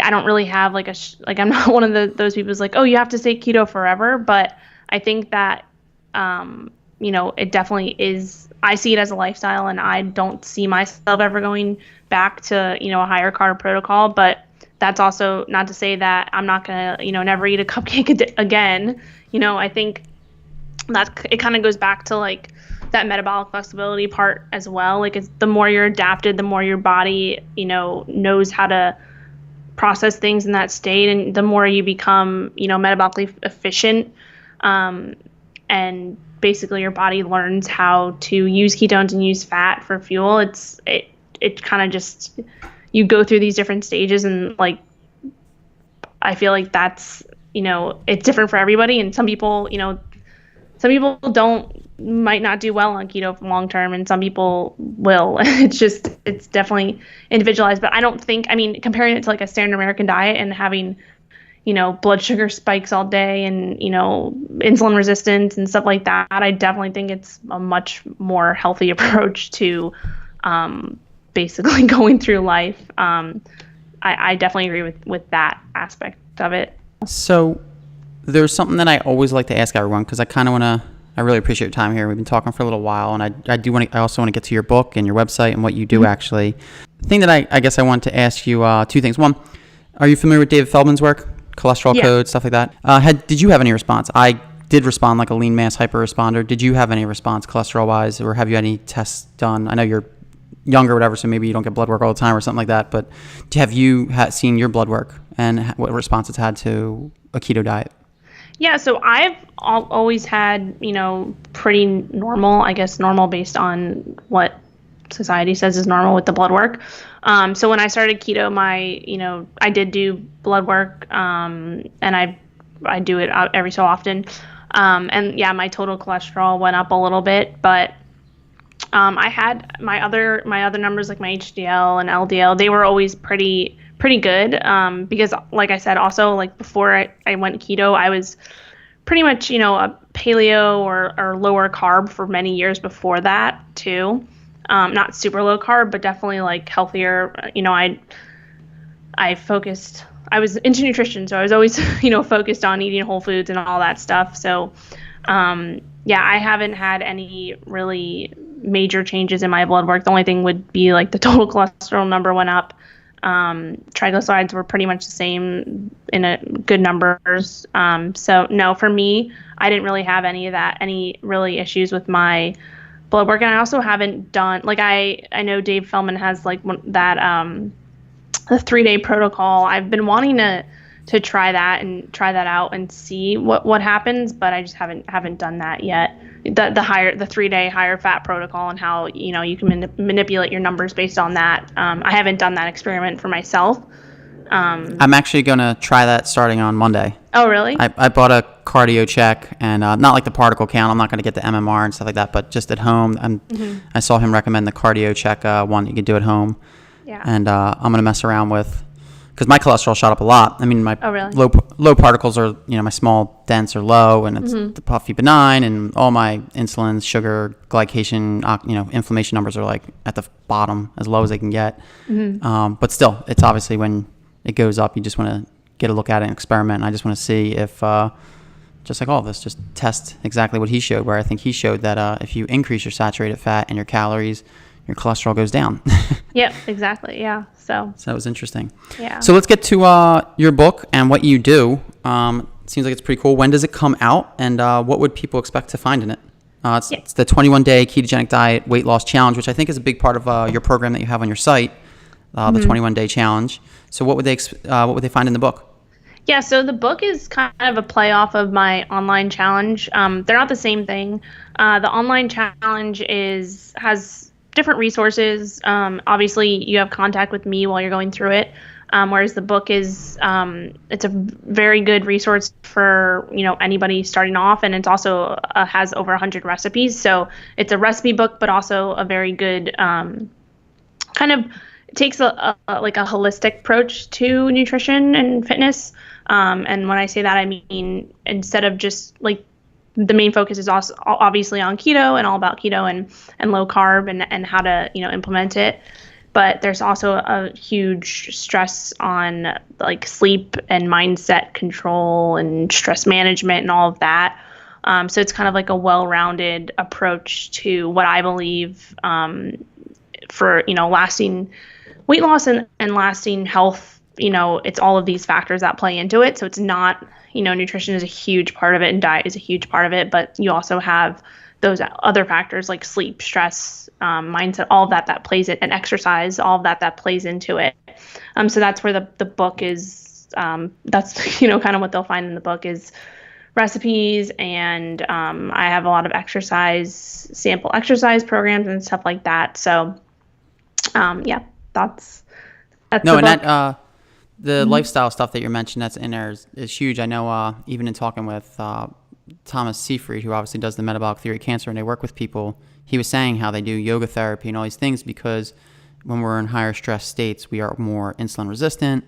don't really have I'm not one of those people who's like, oh, you have to stay keto forever. But I think that, it definitely is. I see it as a lifestyle, and I don't see myself ever going back to, a higher carb protocol. But that's also not to say that I'm not going to, never eat a cupcake again. I think that it kind of goes back to like that metabolic flexibility part as well. Like the more you're adapted, the more your body, knows how to process things in that state. And the more you become, metabolically efficient, and basically your body learns how to use ketones and use fat for fuel. It kind of just, you go through these different stages, and like I feel like that's, it's different for everybody. And some people might not do well on keto for long term, and some people will. It's definitely individualized. But I don't think, comparing it to like a standard American diet and having, blood sugar spikes all day and, insulin resistance and stuff like that, I definitely think it's a much more healthy approach to basically going through life. I definitely agree with that aspect. of it. So there's something that I always like to ask everyone, because I really appreciate your time here. We've been talking for a little while, and I also want to get to your book and your website and what you do actually. The thing that I guess I want to ask you two things. One, are you familiar with David Feldman's work? Cholesterol code, stuff like that. Did you have any response? I did respond like a lean mass hyper responder. Did you have any response cholesterol wise, or have you had any tests done? I know you're younger or whatever, so maybe you don't get blood work all the time or something like that, but have you seen your blood work and what response it's had to a keto diet? Yeah, so I've always had, pretty normal, I guess normal based on what society says is normal with the blood work. So when I started keto, I did do blood work, and I do it every so often. And yeah, my total cholesterol went up a little bit, but I had my other numbers, like my HDL and LDL, they were always pretty good, because like I said, also like before I went keto, I was pretty much, a paleo or lower carb for many years before that too. Not super low carb, but definitely like healthier. I was into nutrition, so I was always, focused on eating whole foods and all that stuff. So, yeah, I haven't had any really major changes in my blood work. The only thing would be like the total cholesterol number went up. Triglycerides were pretty much the same in good numbers. So no, for me, I didn't really have any really issues with my blood work. And I also haven't done, like, I know Dave Feldman has like the 3-day protocol. I've been wanting to try that out and see what happens, but I just haven't done that yet. The 3-day higher fat protocol and how, you can manipulate your numbers based on that. I haven't done that experiment for myself. I'm actually going to try that starting on Monday. Oh, really? I bought a cardio check, and not like the particle count. I'm not going to get the MMR and stuff like that, but just at home. I saw him recommend the cardio check one you could do at home. Yeah. And I'm going to mess around with, because my cholesterol shot up a lot. I mean, my really? low particles are, my small dense are low, and it's the puffy benign, and all my insulin, sugar, glycation, inflammation numbers are like at the bottom, as low as they can get. But still, it's obviously when it goes up, you just want to get a look at it and experiment. And I just want to see if, just like all of this, just test exactly what he showed, where I think he showed that if you increase your saturated fat and your calories, your cholesterol goes down. Yep, exactly. Yeah. So that was interesting. Yeah. So let's get to your book and what you do. Seems like it's pretty cool. When does it come out, and what would people expect to find in it? It's the 21-day ketogenic diet weight loss challenge, which I think is a big part of your program that you have on your site, the 21-day challenge. So what would they find in the book? Yeah, so the book is kind of a play off of my online challenge. They're not the same thing. The online challenge has different resources. Obviously, you have contact with me while you're going through it, whereas the book is it's a very good resource for anybody starting off, and it's also has over 100 recipes. So it's a recipe book, but also a very good kind of takes a holistic approach to nutrition and fitness. And when I say that, I mean, instead of just like, the main focus is also obviously on keto and all about keto and low carb and how to, implement it. But there's also a huge stress on like sleep and mindset control and stress management and all of that. So it's kind of like a well-rounded approach to what I believe for, lasting weight loss and lasting health. It's all of these factors that play into it. So it's not, nutrition is a huge part of it and diet is a huge part of it, but you also have those other factors like sleep, stress, mindset, all of that plays it, and exercise, all of that plays into it. So that's where the book is, that's, kind of what they'll find in the book is recipes. And I have a lot of sample exercise programs and stuff like that. So yeah, that's no, and that the lifestyle stuff that you mentioned that's in there is huge. I know even in talking with Thomas Seyfried, who obviously does the metabolic theory of cancer, and they work with people, he was saying how they do yoga therapy and all these things because when we're in higher stress states, we are more insulin resistant,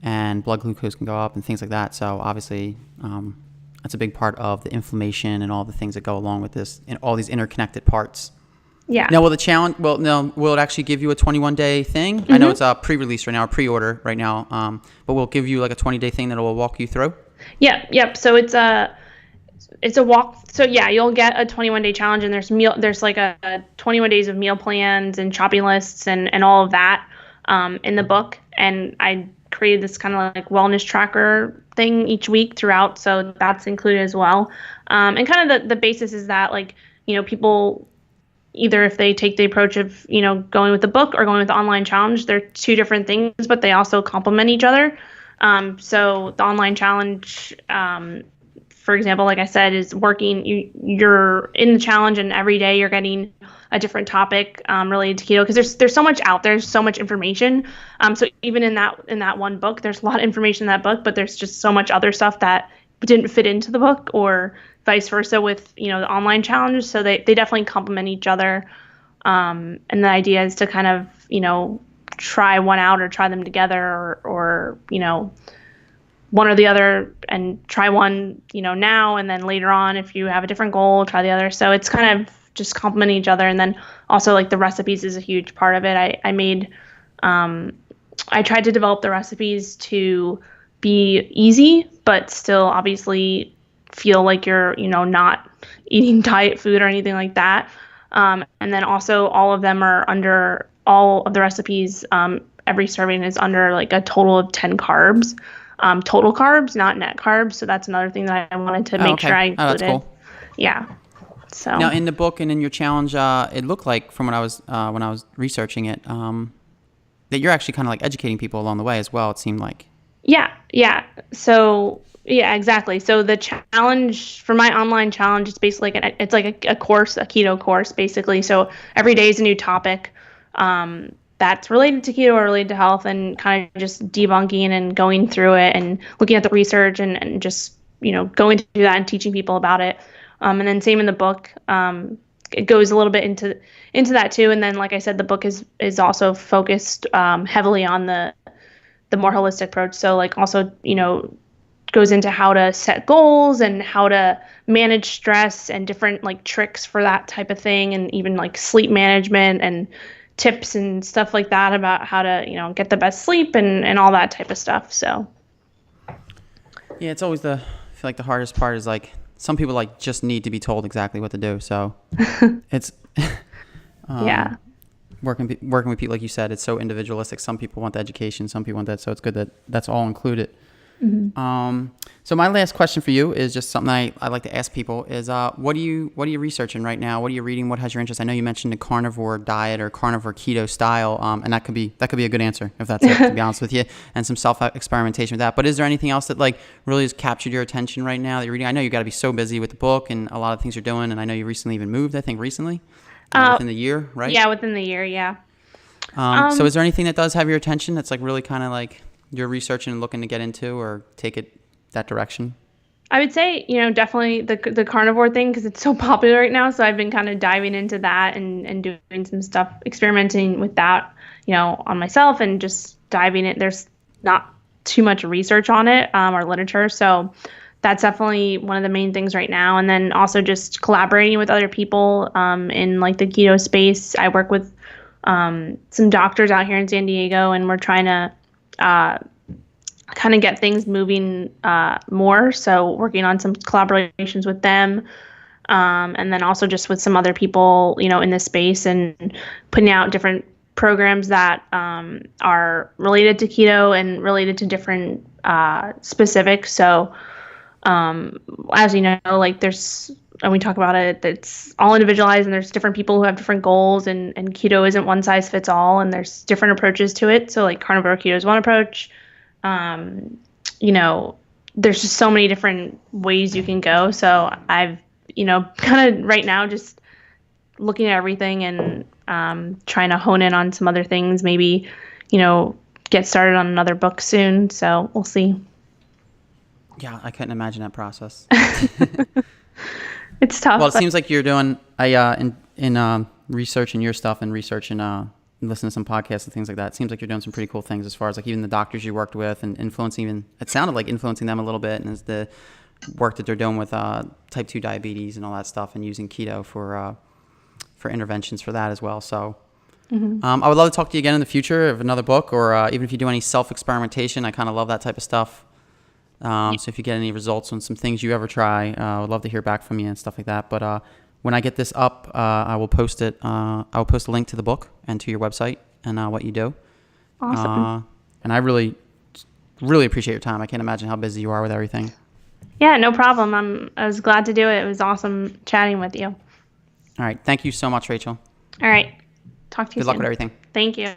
and blood glucose can go up and things like that. So obviously that's a big part of the inflammation and all the things that go along with this and all these interconnected parts. Yeah. Now, will the challenge? Well, no. Will it actually give you a 21-day thing? I know it's a pre-release right now, or pre-order right now. But will it give you like a 20-day thing that will walk you through? Yep. So it's a walk. So yeah, you'll get a 21-day challenge, and there's like a 21 days of meal plans and shopping lists and all of that in the book. And I created this kind of like wellness tracker thing each week throughout, so that's included as well. And kind of the basis is that, like, people, either if they take the approach of, going with the book or going with the online challenge, they're two different things, but they also complement each other. So the online challenge, for example, like I said, is working. You're in the challenge, and every day you're getting a different topic related to keto, because there's so much out there, so much information. So even in that one book, there's a lot of information in that book, but there's just so much other stuff that didn't fit into the book, or vice versa with the online challenge. So they definitely complement each other. And the idea is to kind of try one out, or try them together, or one or the other, and try one now, and then later on, if you have a different goal, try the other. So it's kind of just complementing each other. And then also, like, the recipes is a huge part of it. I tried to develop the recipes to be easy, but still obviously feel like you're not eating diet food or anything like that. And then also, all of them are under, all of the recipes, every serving is under like a total of 10 carbs. Total carbs, not net carbs. So that's another thing that I wanted to make sure I included. Oh, that's cool. Yeah. So now, in the book and in your challenge, it looked like, from when I was researching it, that you're actually kind of like educating people along the way as well. It seemed like. Yeah. So yeah, exactly. So the challenge for my online challenge is basically it's like a course, a keto course, basically. So every day is a new topic that's related to keto or related to health, and kind of just debunking and going through it and looking at the research and just going through that and teaching people about it. And then same in the book. It goes a little bit into that too. And then, like I said, the book is also focused heavily on the more holistic approach. So, like, also, goes into how to set goals and how to manage stress and different like tricks for that type of thing, and even like sleep management and tips and stuff like that about how to get the best sleep and all that type of stuff. So yeah, it's always I feel like the hardest part is, like, some people like just need to be told exactly what to do. So it's yeah. Working with people, like you said, it's so individualistic. Some people want the education, some people want that. So it's good that that's all included. Mm-hmm. So my last question for you is just something I like to ask people is, what are you researching right now? What are you reading? What has your interest? I know you mentioned the carnivore diet or carnivore keto style, and that could be a good answer if that's it, to be honest with you, and some self-experimentation with that. But is there anything else that like really has captured your attention right now that you're reading? I know you got to be so busy with the book and a lot of things you're doing, and I know you recently even moved, I think recently, within the year, right? Yeah, within the year, yeah. So is there anything that does have your attention that's like really kind of like you're researching and looking to get into or take it that direction? I would say, definitely the carnivore thing, because it's so popular right now. So I've been kind of diving into that and doing some stuff, experimenting with that, on myself, and just diving it. There's not too much research on it or literature. So that's definitely one of the main things right now. And then also just collaborating with other people in like the keto space. I work with some doctors out here in San Diego, and we're trying to kind of get things moving more. So working on some collaborations with them, and then also just with some other people, in this space, and putting out different programs that are related to keto and related to different specifics. So as you know, like and we talk about it, it's all individualized, and there's different people who have different goals, and keto isn't one size fits all, and there's different approaches to it. So like carnivore keto is one approach. There's just so many different ways you can go. So I've, kind of right now just looking at everything and trying to hone in on some other things, maybe, get started on another book soon. So we'll see. Yeah, I couldn't imagine that process. It's tough. Well, it seems like you're doing in researching your stuff and researching listening to some podcasts and things like that. It seems like you're doing some pretty cool things as far as like even the doctors you worked with and influencing. It sounded like influencing them a little bit, and as the work that they're doing with type 2 diabetes and all that stuff, and using keto for for interventions for that as well. So I would love to talk to you again in the future of another book, or even if you do any self-experimentation. I kind of love that type of stuff. So if you get any results on some things you ever try, I would love to hear back from you and stuff like that. But when I get this up, I will post it. I will post a link to the book and to your website and what you do. Awesome. And I really appreciate your time. I can't imagine how busy you are with everything. Yeah, no problem. I was glad to do it. It was awesome chatting with you. All right. Thank you so much, Rachel. All right. Talk to you soon. Good luck with everything. Thank you.